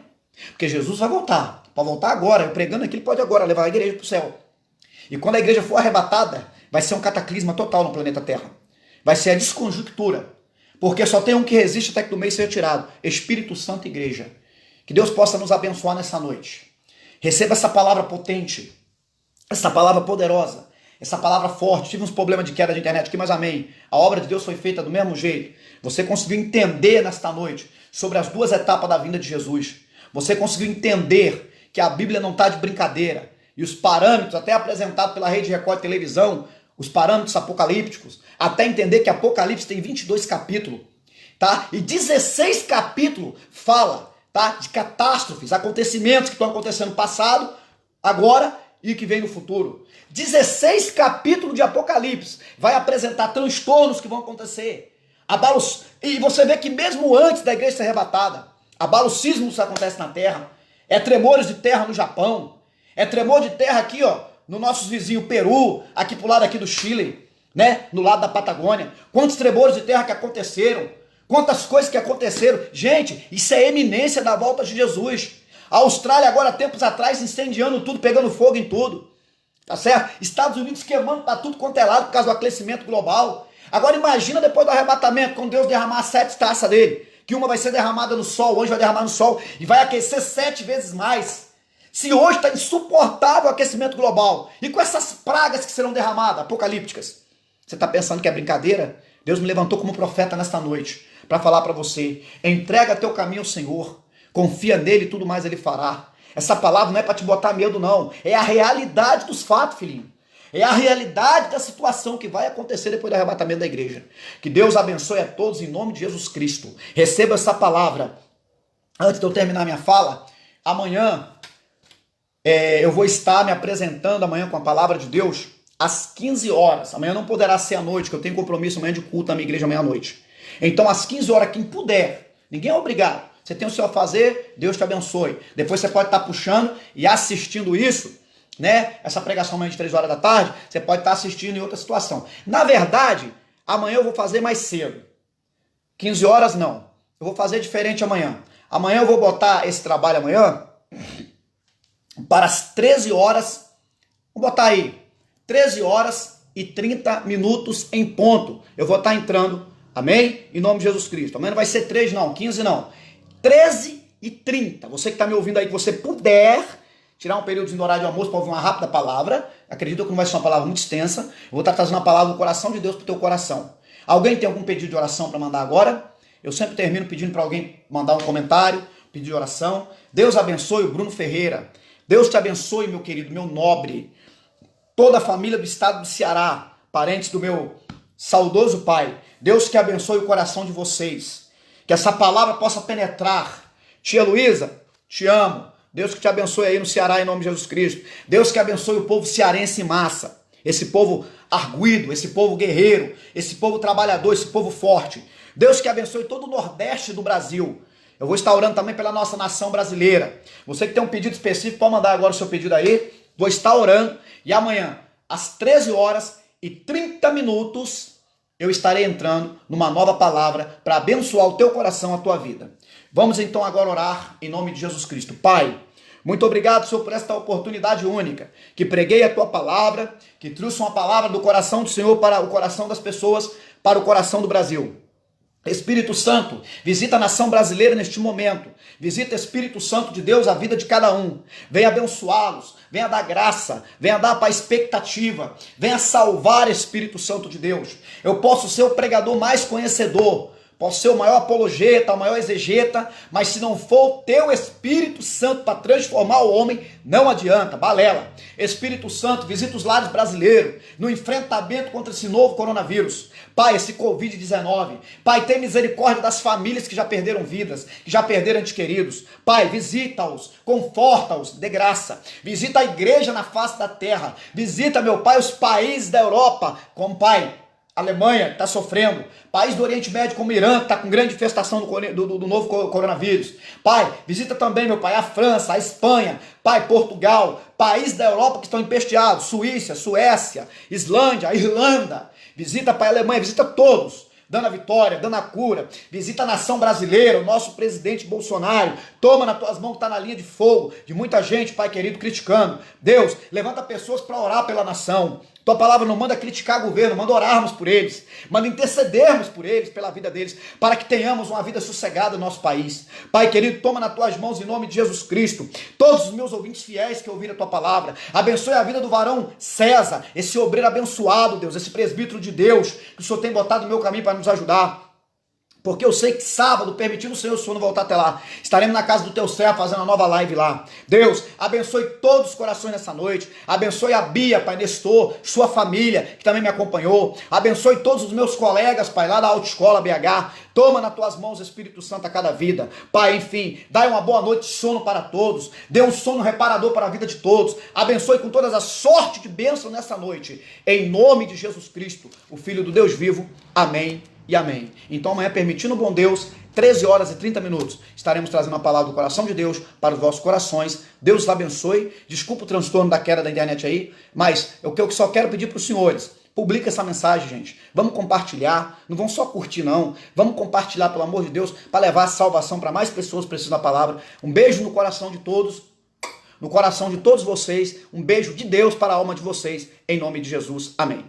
Speaker 1: Porque Jesus vai voltar. Para voltar agora, eu pregando aqui, ele pode agora levar a igreja para o céu. E quando a igreja for arrebatada, vai ser um cataclisma total no planeta Terra. Vai ser a desconjuntura. Porque só tem um que resiste até que do meio seja tirado. Espírito Santo e Igreja. Que Deus possa nos abençoar nessa noite. Receba essa palavra potente, essa palavra poderosa, essa palavra forte. Tive uns problemas de queda de internet aqui, mas amém. A obra de Deus foi feita do mesmo jeito. Você conseguiu entender nesta noite sobre as 2 etapas da vinda de Jesus. Você conseguiu entender que a Bíblia não está de brincadeira. E os parâmetros, até apresentados pela Rede Record de televisão, os parâmetros apocalípticos, até entender que Apocalipse tem 22 capítulos, tá? E 16 capítulos fala, tá, de catástrofes, acontecimentos que estão acontecendo no passado, agora e que vem no futuro. 16 capítulos de Apocalipse vai apresentar transtornos que vão acontecer. E você vê que mesmo antes da igreja ser arrebatada, abalos sísmicos acontecem na terra, é tremores de terra no Japão, é tremor de terra aqui, ó, no nosso vizinho Peru, aqui pro lado aqui do Chile, né, no lado da Patagônia. Quantos tremores de terra que aconteceram, quantas coisas que aconteceram. Gente, isso é eminência da volta de Jesus. A Austrália agora, tempos atrás, incendiando tudo, pegando fogo em tudo. Tá certo? Estados Unidos queimando para tudo quanto é lado por causa do aquecimento global. Agora imagina depois do arrebatamento, quando Deus derramar as 7 taças dele, que uma vai ser derramada no sol, o anjo vai derramar no sol e vai aquecer 7 vezes mais. Se hoje está insuportável o aquecimento global, e com essas pragas que serão derramadas, apocalípticas, você está pensando que é brincadeira? Deus me levantou como profeta nesta noite para falar para você: entrega teu caminho ao Senhor, confia nele e tudo mais ele fará. Essa palavra não é para te botar medo, não. É a realidade dos fatos, filhinho. É a realidade da situação que vai acontecer depois do arrebatamento da igreja. Que Deus abençoe a todos em nome de Jesus Cristo. Receba essa palavra. Antes de eu terminar minha fala, amanhã eu vou estar me apresentando amanhã com a palavra de Deus às 15 horas. Amanhã não poderá ser à noite, que eu tenho compromisso amanhã de culto na minha igreja amanhã à noite. Então às 15 horas, quem puder, ninguém é obrigado. Você tem o seu a fazer, Deus te abençoe. Depois você pode estar puxando e assistindo isso né? Essa pregação amanhã de 3 horas da tarde, você pode estar assistindo em outra situação. Na verdade, amanhã eu vou fazer mais cedo. 15 horas não. Eu vou fazer diferente amanhã. Amanhã eu vou botar esse trabalho amanhã para as 13 horas. Vou botar aí 13 horas e 30 minutos em ponto. Eu vou estar entrando, amém? Em nome de Jesus Cristo. Amanhã não vai ser 3 não, 15 não. 13h30. Você que está me ouvindo aí, que você puder tirar um período no horário de almoço para ouvir uma rápida palavra. Acredito que não vai ser uma palavra muito extensa. Eu vou estar trazendo uma palavra do coração de Deus para o teu coração. Alguém tem algum pedido de oração para mandar agora? Eu sempre termino pedindo para alguém mandar um comentário, pedido de oração. Deus abençoe o Bruno Ferreira. Deus te abençoe, meu querido, meu nobre. Toda a família do estado do Ceará, parentes do meu saudoso pai. Deus que abençoe o coração de vocês. Que essa palavra possa penetrar. Tia Luísa, te amo. Deus que te abençoe aí no Ceará em nome de Jesus Cristo. Deus que abençoe o povo cearense em massa. Esse povo arguido, esse povo guerreiro, esse povo trabalhador, esse povo forte. Deus que abençoe todo o Nordeste do Brasil. Eu vou estar orando também pela nossa nação brasileira. Você que tem um pedido específico, pode mandar agora o seu pedido aí. Vou estar orando e amanhã, às 13 horas e 30 minutos, eu estarei entrando numa nova palavra para abençoar o teu coração, a tua vida. Vamos então agora orar em nome de Jesus Cristo. Pai, muito obrigado, Senhor, por esta oportunidade única, que preguei a tua palavra, que trouxe uma palavra do coração do Senhor para o coração das pessoas, para o coração do Brasil. Espírito Santo, visita a nação brasileira neste momento. Visita, Espírito Santo de Deus, a vida de cada um. Venha abençoá-los, venha dar graça, venha dar para a expectativa, venha salvar, Espírito Santo de Deus. Eu posso ser o pregador mais conhecedor, posso ser o maior apologeta, o maior exegeta, mas se não for o teu Espírito Santo para transformar o homem, não adianta, balela. Espírito Santo, visita os lares brasileiros no enfrentamento contra esse novo coronavírus. Pai, esse Covid-19. Pai, tem misericórdia das famílias que já perderam vidas, que já perderam entes queridos. Pai, visita-os, conforta-os, dê graça. Visita a igreja na face da terra. Visita, meu Pai, os países da Europa, como, Pai, Alemanha está sofrendo, país do Oriente Médio como Irã, que está com grande infestação do novo coronavírus. Pai, visita também, meu Pai, a França, a Espanha, Pai, Portugal, países da Europa que estão empesteados, Suíça, Suécia, Islândia, Irlanda. Visita, Pai, a Alemanha, visita todos, dando a vitória, dando a cura. Visita a nação brasileira, o nosso presidente Bolsonaro. Toma nas tuas mãos que está na linha de fogo, de muita gente, Pai querido, criticando. Deus, levanta pessoas para orar pela nação. Tua palavra não manda criticar o governo, manda orarmos por eles, manda intercedermos por eles, pela vida deles, para que tenhamos uma vida sossegada no nosso país. Pai querido, toma nas tuas mãos em nome de Jesus Cristo, todos os meus ouvintes fiéis que ouviram a tua palavra, abençoe a vida do varão César, esse obreiro abençoado, Deus, esse presbítero de Deus, que o Senhor tem botado no meu caminho para nos ajudar. Porque eu sei que sábado, permitindo o Senhor não voltar até lá, estaremos na casa do teu servo fazendo uma nova live lá. Deus, abençoe todos os corações nessa noite. Abençoe a Bia, Pai Nestor, sua família, que também me acompanhou. Abençoe todos os meus colegas, Pai, lá da Autoescola BH. Toma nas tuas mãos, Espírito Santo, a cada vida. Pai, enfim, dai uma boa noite de sono para todos. Dê um sono reparador para a vida de todos. Abençoe com todas as sorte de bênção nessa noite. Em nome de Jesus Cristo, o Filho do Deus vivo. Amém e amém. Então amanhã, permitindo o bom Deus, 13 horas e 30 minutos, estaremos trazendo a palavra do coração de Deus para os vossos corações. Deus os abençoe. Desculpa o transtorno da queda da internet aí, mas o que eu só quero pedir para os senhores: publica essa mensagem, gente. Vamos compartilhar. Não vão só curtir, não. Vamos compartilhar, pelo amor de Deus, para levar a salvação para mais pessoas que precisam da palavra. Um beijo no coração de todos, no coração de todos vocês. Um beijo de Deus para a alma de vocês, em nome de Jesus. Amém.